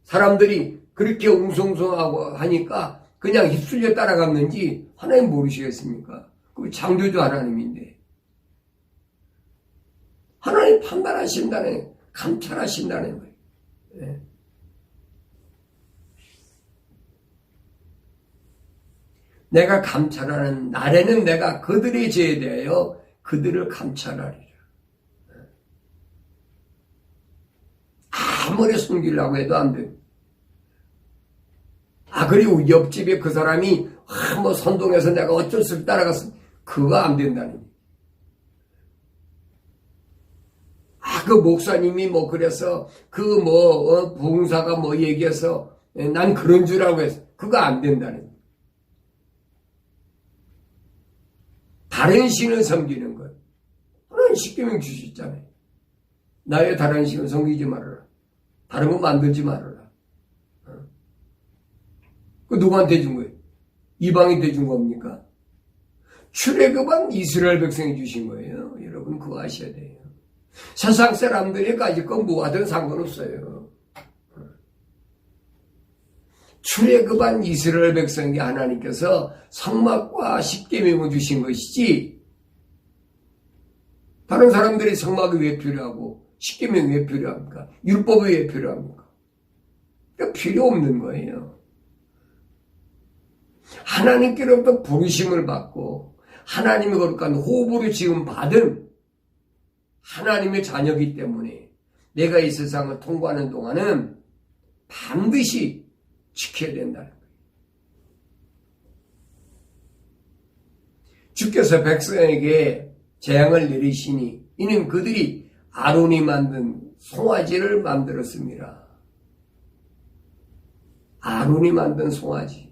사람들이 그렇게 웅성성하고 하니까 그냥 휩쓸려 따라갔는지 하나님 모르시겠습니까? 그 창조주 하나님인데. 하나님 판단하신다는, 감찰하신다는 거예요. 네. 내가 감찰하는 날에는 내가 그들의 죄에 대하여 그들을 감찰하리라. 아무리 숨기려고 해도 안 돼. 그리고 옆집에 그 사람이 선동해서 내가 어쩔 수 없이 따라갔어. 그거 안 된다는 거예요. 그 목사님이 그래서 부흥사가 얘기해서 난 그런 줄 알고 했어. 그거 안 된다는 거예요. 다른 신을 섬기는 것. 하나님 십계명 주셨잖아요. 나의 다른 신을 섬기지 말아라. 다른 거 만들지 말아라. 그 누구한테 준 거예요? 이방인한테 준 겁니까? 출애굽한 이스라엘 백성이 주신 거예요. 여러분 그거 아셔야 돼요. 세상 사람들이 가질 건 뭐하든 상관없어요. 출애굽한 이스라엘 백성에게 하나님께서 성막과 십계명을 주신 것이지, 다른 사람들이 성막이 왜 필요하고 십계명이 왜 필요합니까? 율법이 왜 필요합니까? 그러니까 필요 없는 거예요. 하나님께로부터 부르심을 받고 하나님의 거룩한 호흡으로 지금 받은 하나님의 자녀이기 때문에 내가 이 세상을 통과하는 동안은 반드시 지켜야 된다는 거예요. 주께서 백성에게 재앙을 내리시니 이는 그들이 아론이 만든 송아지를 만들었습니다. 아론이 만든 송아지.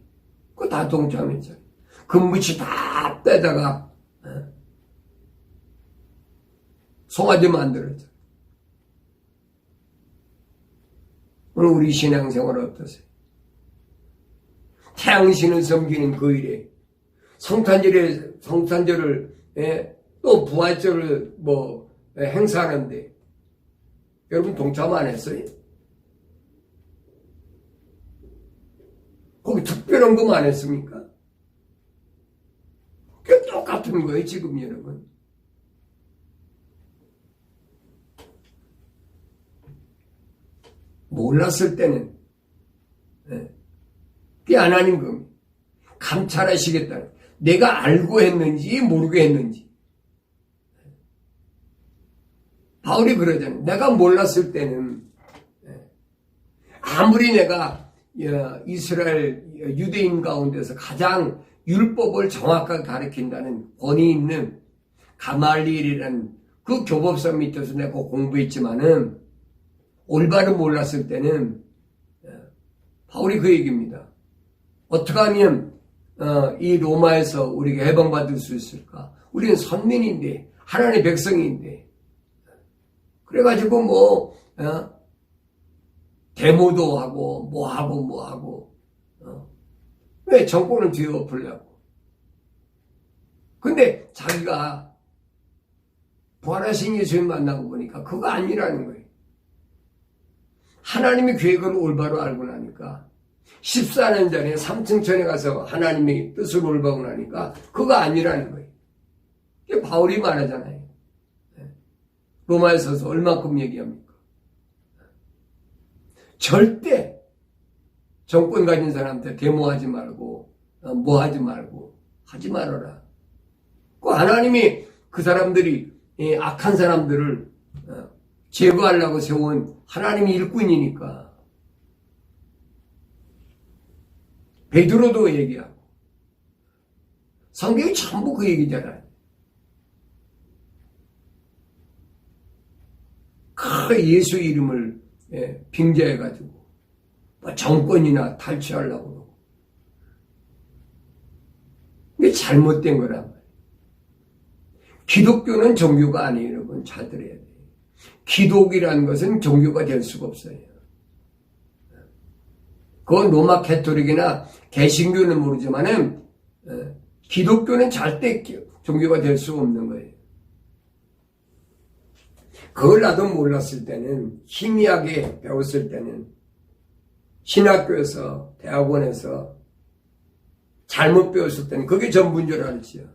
그거 다 동참했죠. 금붙이 다 빼다가 송아지 만들었죠. 오늘 우리 신앙생활 어떠세요? 태양신을 섬기는 그 일에 성탄절을 또 부활절을 행사하는데 여러분 동참 안 했어요? 거기 특별한 거 안 했습니까? 그게 똑같은 거예요, 지금 여러분. 몰랐을 때는, 그게 안 하는 겁니다. 감찰하시겠다는. 내가 알고 했는지, 모르게 했는지. 바울이 그러잖아요. 내가 몰랐을 때는, 아무리 내가 이스라엘 유대인 가운데서 가장 율법을 정확하게 가르친다는 권위 있는 가말리엘이라는 그 교법서 밑에서 내가 공부했지만은 올바른 몰랐을 때는 바울이 그 얘기입니다. 어떻게 하면 이 로마에서 우리가 해방받을 수 있을까? 우리는 선민인데 하나님의 백성인데 그래가지고 데모도 하고 뭐하고 왜 정권을 뒤엎으려고. 근데 자기가 부활하신 예수님 만나고 보니까 그거 아니라는 거예요. 하나님의 계획을 올바로 알고 나니까 14년 전에 3층 천에 가서 하나님의 뜻을 올바로 나니까 그거 아니라는 거예요. 이게 바울이 말하잖아요. 로마에서도 얼마큼 얘기합니까? 절대 정권 가진 사람한테 데모하지 말고 하지 말고 하지 말아라. 그 하나님이 그 사람들이 악한 사람들을 제거하려고 세운 하나님의 일꾼이니까. 베드로도 얘기하고 성경이 전부 그 얘기잖아요. 그 예수 이름을 빙자해가지고 뭐 정권이나 탈취하려고 그러고. 이게 잘못된 거란 말이에요. 기독교는 종교가 아니에요. 여러분 잘 들어야 돼요. 기독이라는 것은 종교가 될 수가 없어요. 그건 로마 캐토릭이나 개신교는 모르지만은 기독교는 절대 종교가 될 수가 없는 거예요. 그걸 나도 몰랐을 때는, 희미하게 배웠을 때는 신학교에서 대학원에서 잘못 배웠을 때는 그게 전부인 줄 알지요.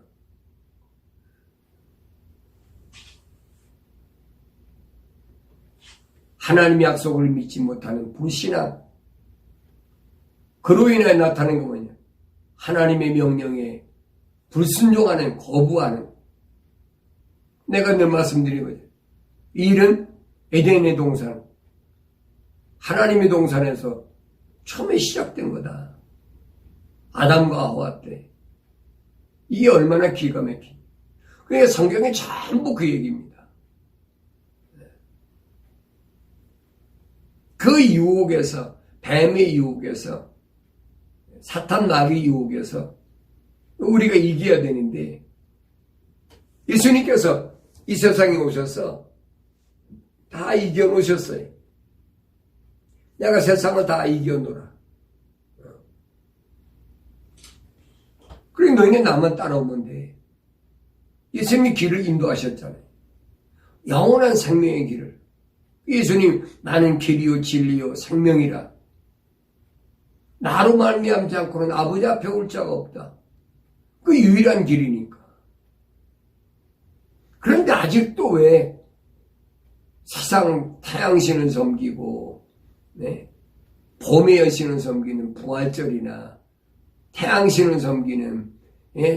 하나님의 약속을 믿지 못하는 불신앙, 그로 인해 나타나는 게 뭐냐? 하나님의 명령에 불순종하는, 거부하는. 내가 늘 말씀드리거든요. 이 일은 에덴의 동산, 하나님의 동산에서 처음에 시작된 거다. 아담과 하와 때. 이게 얼마나 기가 막힌. 그러니까 성경에 전부 그 얘기입니다. 그 유혹에서, 뱀의 유혹에서, 사탄 마귀의 유혹에서 우리가 이겨야 되는데, 예수님께서 이 세상에 오셔서 다 이겨놓으셨어요. 내가 세상을 다 이겨놓으라. 그래 너희는 나만 따라오면 돼. 예수님이 길을 인도하셨잖아요. 영원한 생명의 길을. 예수님, 나는 길이요 진리요 생명이라. 나로 말미암지 않고는 아버지 앞에 올 자가 없다. 그 유일한 길이니까. 그런데 아직도 왜 세상 태양신을 섬기고, 네, 봄의 여신을 섬기는 부활절이나 태양신을 섬기는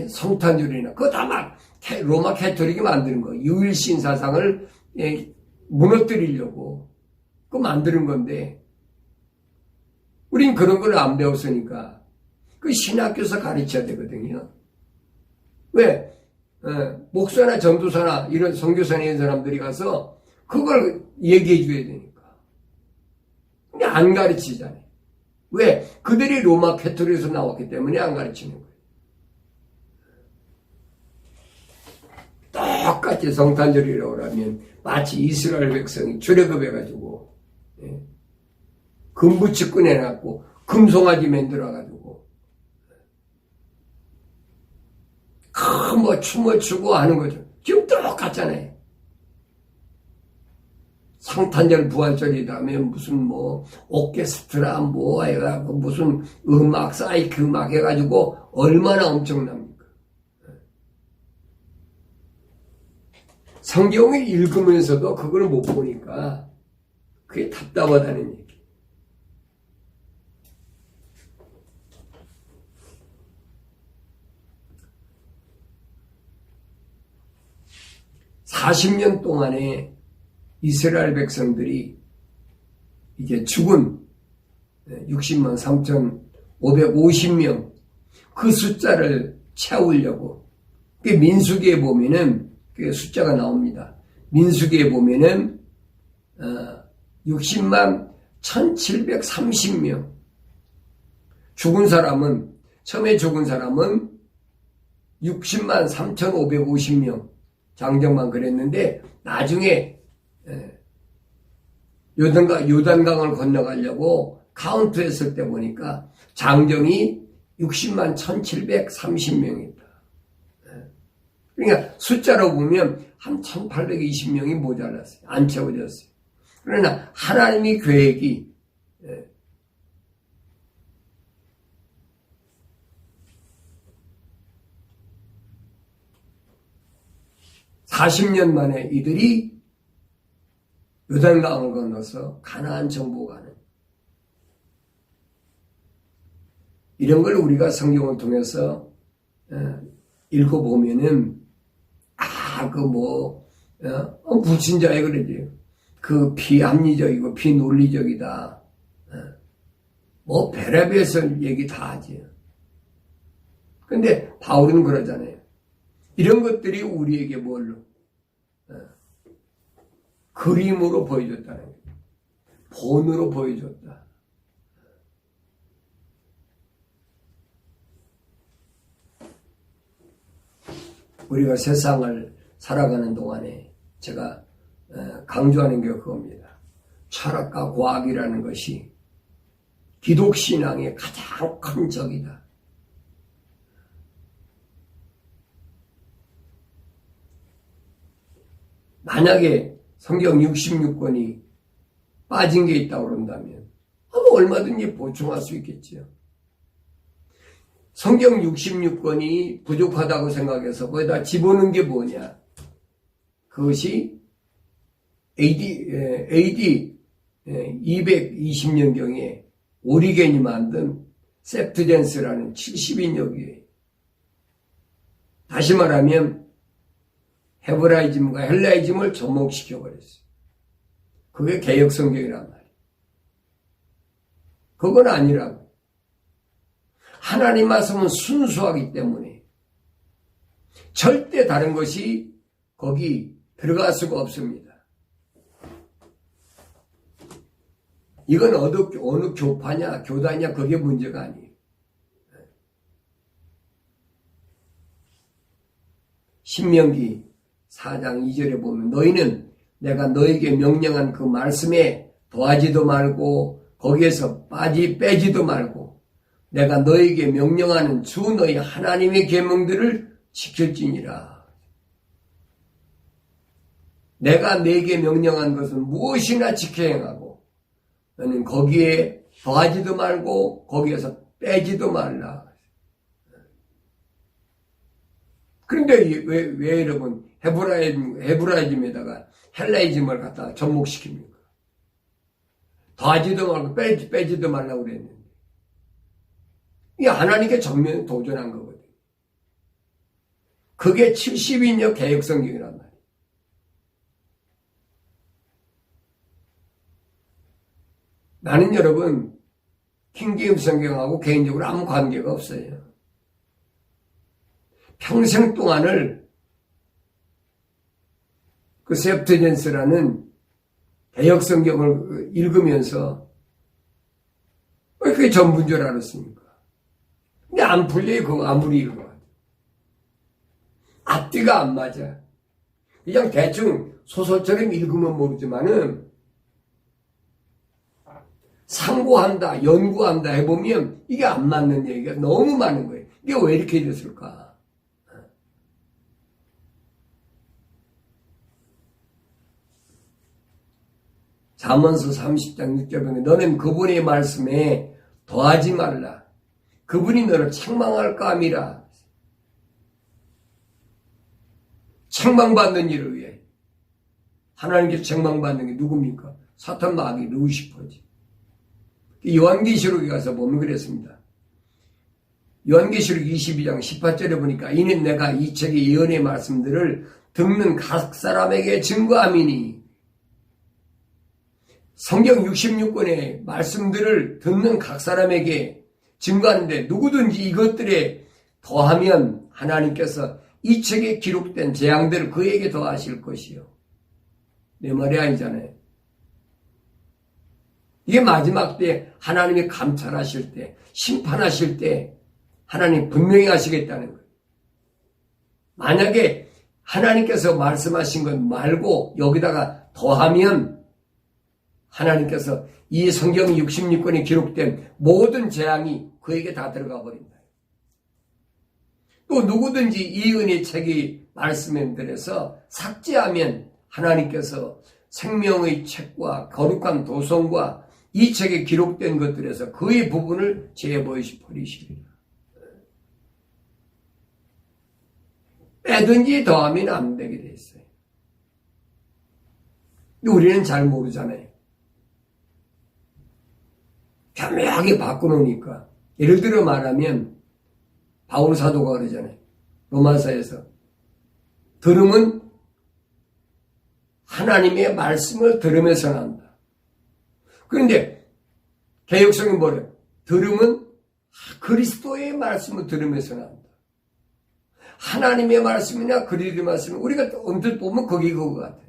성탄절이나 그거 다 막 로마 캐토릭이 만드는 거예요. 유일신 사상을 무너뜨리려고 그거 만드는 건데, 우린 그런 걸 안 배웠으니까 그 신학교에서 가르쳐야 되거든요. 왜? 목사나 전도사나 이런 선교사나 이런 사람들이 가서 그걸 얘기해 줘야 되니까. 근데 안 가르치잖아요. 왜? 그들이 로마 캐토릭에서 나왔기 때문에 안 가르치는 거예요. 똑같이 성탄절이라고 하면 마치 이스라엘 백성이 출애굽해가지고 금부치 꺼내놨고 금송아지 만들어가지고 뭐 춤을 추고 하는 거죠. 지금 똑같잖아요. 성탄절 부활절이다 하면 무슨 뭐 오케스트라 뭐 해가지고 무슨 음악 사이크 음악 해가지고 얼마나 엄청납니까? 성경을 읽으면서도 그걸 못 보니까 그게 답답하다는 얘기. 40년 동안에 이스라엘 백성들이 이제 죽은 60만 3,550명 그 숫자를 채우려고 그 민수기에 보면은 그 숫자가 나옵니다. 민수기에 보면은 60만 1,730명 죽은 사람은 처음에 죽은 사람은 60만 3,550명 장정만 그랬는데 나중에 요단강을 건너가려고 카운트했을 때 보니까 장정이 60만 1,730명이다. 그러니까 숫자로 보면 한 1,820명이 모자랐어요. 안 채워졌어요. 그러나 하나님의 계획이 40년 만에 이들이 요단강을 건너서 가나안 정복 가는 이런 걸 우리가 성경을 통해서 읽어보면은 불신자에 그러지. 그 비합리적이고 비논리적이다. 뭐 별의별 얘기 다 하지. 근데 바울은 그러잖아요. 이런 것들이 우리에게 뭘로? 그림으로 보여줬다는 거예요. 본으로 보여줬다. 우리가 세상을 살아가는 동안에 제가 강조하는 게 그겁니다. 철학과 과학이라는 것이 기독신앙의 가장 큰 적이다. 만약에 성경 66권이 빠진 게 있다고 그런다면 얼마든지 보충할 수 있겠지요. 성경 66권이 부족하다고 생각해서 거기다 집어넣은 게 뭐냐? 그것이 AD 220년경에 오리겐이 만든 셉트젠스라는 70인역이에요. 다시 말하면 헤브라이즘과 헬라이즘을 접목시켜버렸어요. 그게 개역성경이란 말이에요. 그건 아니라고. 하나님 말씀은 순수하기 때문에 절대 다른 것이 거기 들어갈 수가 없습니다. 이건 어느 교파냐 교단이냐 그게 문제가 아니에요. 신명기 4장 2절에 보면 너희는 내가 너에게 명령한 그 말씀에 더하지도 말고 거기에서 빼지도 말고 내가 너에게 명령하는 주 너희 하나님의 계명들을 지킬지니라. 내가 네게 명령한 것은 무엇이나 지켜 행하고 너는 거기에 더하지도 말고 거기에서 빼지도 말라. 그런데 왜 여러분 헤브라이즘에다가 헬라이즘을 갖다가 접목시킵니까? 더하지도 말고 빼지도 말라고 그랬는데 이게 하나님께 정면 도전한 거거든요. 그게 70인역 개역성경이란 말이에요. 나는 여러분 킹제임스 성경하고 개인적으로 아무 관계가 없어요. 평생 동안을 그 셉트젠스라는 개역성경을 읽으면서 왜 그게 전부인 줄 알았습니까? 근데 안 풀려요. 그거 아무리 읽어도. 앞뒤가 안 맞아. 그냥 대충 소설처럼 읽으면 모르지만은 상고한다, 연구한다 해보면 이게 안 맞는 얘기가 너무 많은 거예요. 이게 왜 이렇게 됐을까? 잠언서 30장 6절에 보면 너는 그분의 말씀에 더하지 말라. 그분이 너를 책망할까 함이라. 책망받는 일을 위해. 하나님께 책망받는 게 누굽니까? 사탄 마귀 루시퍼지. 요한계시록에 가서 보면 그랬습니다. 요한계시록 22장 18절에 보니까 이는 내가 이 책의 예언의 말씀들을 듣는 각 사람에게 증거함이니 성경 66권의 말씀들을 듣는 각 사람에게 증거하는데 누구든지 이것들에 더하면 하나님께서 이 책에 기록된 재앙들을 그에게 더하실 것이요. 내 말이 아니잖아요. 이게 마지막 때 하나님이 감찰하실 때 심판하실 때 하나님 분명히 하시겠다는 거예요. 만약에 하나님께서 말씀하신 것 말고 여기다가 더하면 하나님께서 이 성경 66권에 기록된 모든 재앙이 그에게 다 들어가 버린다. 또 누구든지 이 은혜 책이 말씀들에서 삭제하면 하나님께서 생명의 책과 거룩한 도성과 이 책에 기록된 것들에서 그의 부분을 제버리시리라. 빼든지 더하면 안 되게 돼 있어요. 우리는 잘 모르잖아요. 교묘하게 바꿔놓으니까. 예를 들어 말하면 바울 사도가 그러잖아요. 로마서에서 들음은 하나님의 말씀을 들으면서 난다. 그런데 개역성이 뭐래요? 들음은 그리스도의 말씀을 들으면서 난다. 하나님의 말씀이나 그리스도의 말씀은 우리가 언뜻 보면 거기 그거 같아요.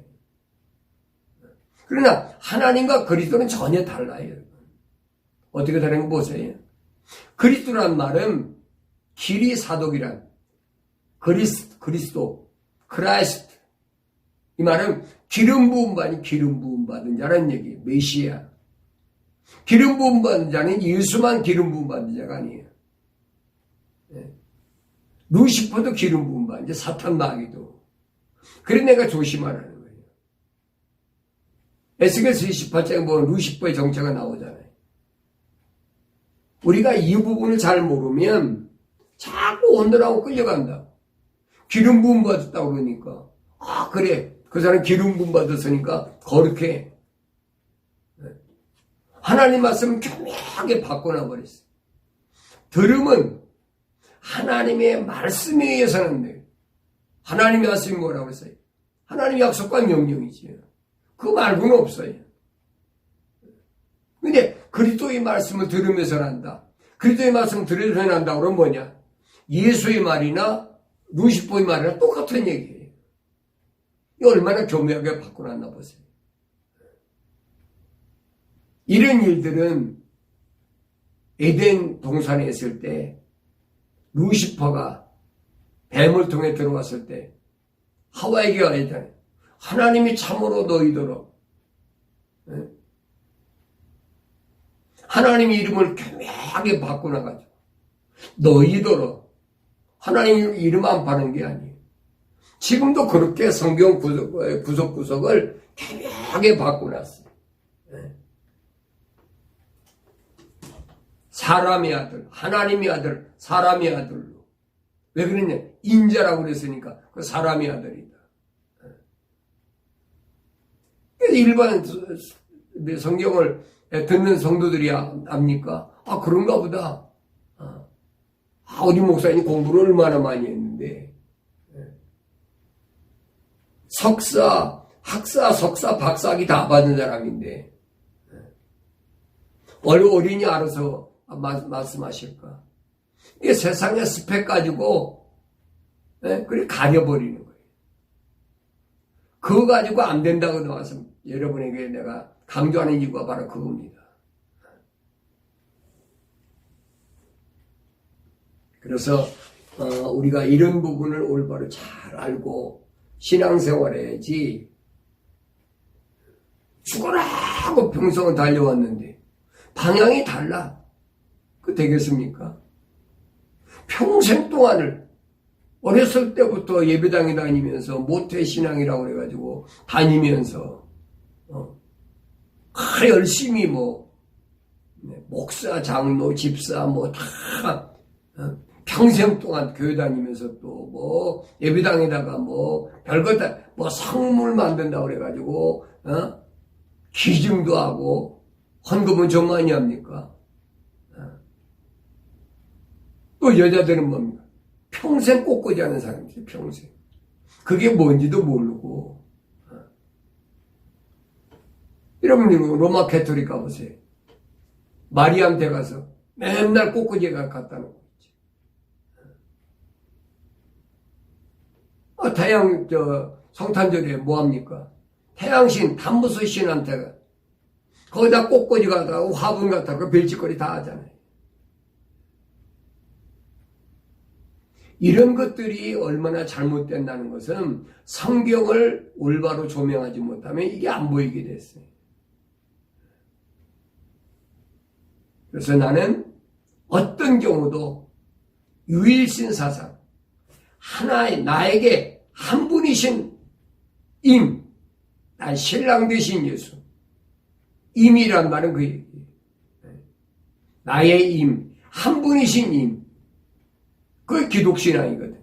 그러나 하나님과 그리스도는 전혀 달라요. 어떻게 다른 거 보세요. 그리스도란 말은 길이 사독이란 그리스도, 크라이스트. 이 말은 기름 부음 받은 기름 부음 받은 자라는 얘기예요. 메시아. 기름 부음 받은 자는 예수만 기름 부음 받은 자가 아니에요. 루시퍼도 기름 부음 받은 자, 사탄 마귀도. 그래 내가 조심하라는 거예요. 에스겔서 28장에 보면 루시퍼의 정체가 나오잖아요. 우리가 이 부분을 잘 모르면 자꾸 온도라고 끌려간다. 기름 부음 받았다고 그러니까 그래 그 사람 기름 부음 받았으니까 거룩해. 하나님 말씀은 교묘하게 바꿔놔 버렸어. 들음은 하나님의 말씀에 의해서 하는데 하나님의 말씀이 뭐라고 했어요? 하나님의 약속과 명령이지요. 그거 말고는 없어요. 근데 그리스도의 말씀을 들으면서 난다. 그리스도의 말씀을 들으면서 난다. 그러면 뭐냐? 예수의 말이나 루시퍼의 말이나 똑같은 얘기예요. 이 얼마나 교묘하게 바꿔놨나 보세요. 이런 일들은 에덴 동산에 있을 때 루시퍼가 뱀을 통해 들어왔을 때 하와에게 말했잖아요. 하나님이 참으로 너희더러 하나님의 이름을 교묘하게 바꿔놔가지고 너희더러 하나님 이름 안 파는 게 아니에요. 지금도 그렇게 성경 구석구석을 교묘하게 바꿔놨어요. 사람의 아들, 하나님의 아들, 사람의 아들로. 왜 그러냐? 인자라고 그랬으니까 그 사람의 아들이다. 그래서 일반 성경을 듣는 성도들이 압니까? 그런가 보다. 우리 목사님 공부를 얼마나 많이 했는데. 학사, 박사학위 다 받은 사람인데. 어린이 알아서 말씀하실까? 이게 세상의 스펙 가지고, 그래, 가려버리는 거예요. 그거 가지고 안 된다고 나와서 여러분에게 내가 강조하는 이유가 바로 그겁니다. 그래서, 우리가 이런 부분을 올바로 잘 알고 신앙생활 해야지, 죽어라고 평생을 달려왔는데, 방향이 달라. 그 되겠습니까? 평생 동안을 어렸을 때부터 예배당에 다니면서 모태신앙이라고 그래가지고 다니면서 열심히 목사, 장로, 집사 다 평생 동안 교회 다니면서 또 예배당에다가 별것 다 성물 만든다고 그래가지고 기증도 하고 헌금은 좀 많이 합니까? 또 여자들은 뭡니까? 평생 꽃꽂이 하는 사람이죠, 평생. 그게 뭔지도 모르고. 여러분, 로마 캐토릭 가보세요. 마리암 댁 가서 맨날 꽃꽂이가 갖다 놓고 있지. 성탄절에 뭐 합니까? 태양신, 담무스 신한테가 거기다 꽃꽂이 갖다가 화분 갖다가 별짓거리 다 하잖아요. 이런 것들이 얼마나 잘못된다는 것은 성경을 올바로 조명하지 못하면 이게 안 보이게 됐어요. 그래서 나는 어떤 경우도 유일신 사상, 나에게 한 분이신 나 신랑 되신 예수. 임이란 말은 그 얘기예요. 나의 한 분이신 그게 기독신앙이거든요.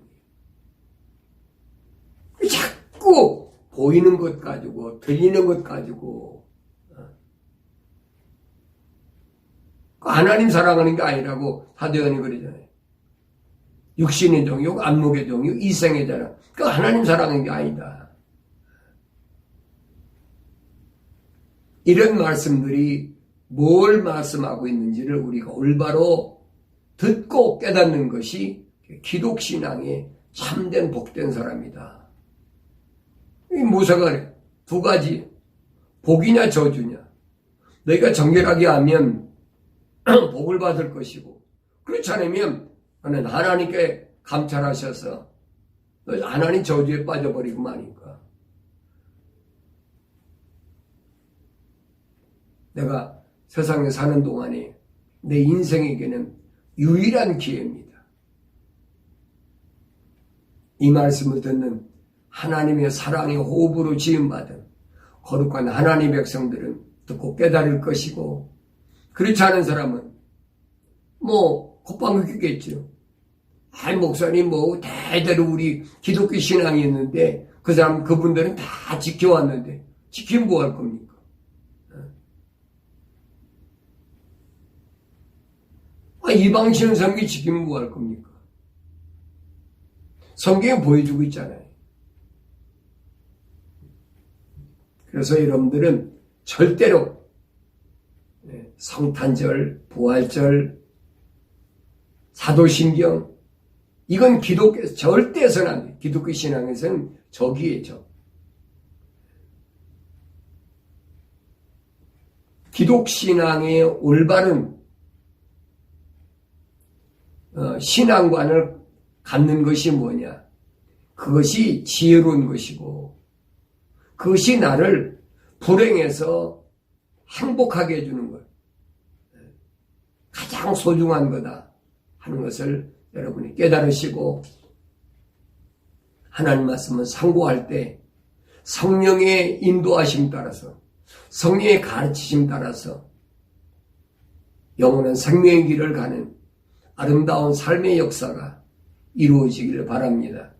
자꾸 보이는 것 가지고, 들리는 것 가지고, 하나님 사랑하는 게 아니라고 사도요한이 그러잖아요. 육신의 정욕, 안목의 정욕, 이생의 자랑. 그 하나님 사랑하는 게 아니다. 이런 말씀들이 뭘 말씀하고 있는지를 우리가 올바로 듣고 깨닫는 것이 기독신앙의 참된 복된 사람이다. 이 모세가 그래. 두 가지. 복이냐 저주냐. 너희가 정결하게 하면 복을 받을 것이고 그렇지 않으면 너는 하나님께 감찰하셔서 너 하나님 저주에 빠져버리고 마니까. 내가 세상에 사는 동안에 내 인생에게는 유일한 기회입니다. 이 말씀을 듣는 하나님의 사랑의 호흡으로 지음받은 거룩한 하나님의 백성들은 듣고 깨달을 것이고 그렇지 않은 사람은 콧방귀 뀌겠죠. 목사님 대대로 우리 기독교 신앙이 있는데 그분들은 다 지켜왔는데 지키면 뭐 할 겁니까? 이방신은 성경 지키면 뭐 할 겁니까? 성경에 보여주고 있잖아요. 그래서 여러분들은 절대로 성탄절, 부활절, 사도신경 이건 기독교에서 절대 해서는 안 돼요. 기독교 신앙에서는 적이에요. 적. 기독신앙의 올바른 신앙관을 갖는 것이 뭐냐? 그것이 지혜로운 것이고 그것이 나를 불행해서 행복하게 해주는 것. 가장 소중한 거다 하는 것을 여러분이 깨달으시고 하나님 말씀을 상고할 때 성령의 인도하심 따라서 성령의 가르치심 따라서 영원한 생명의 길을 가는 아름다운 삶의 역사가 이루어지기를 바랍니다.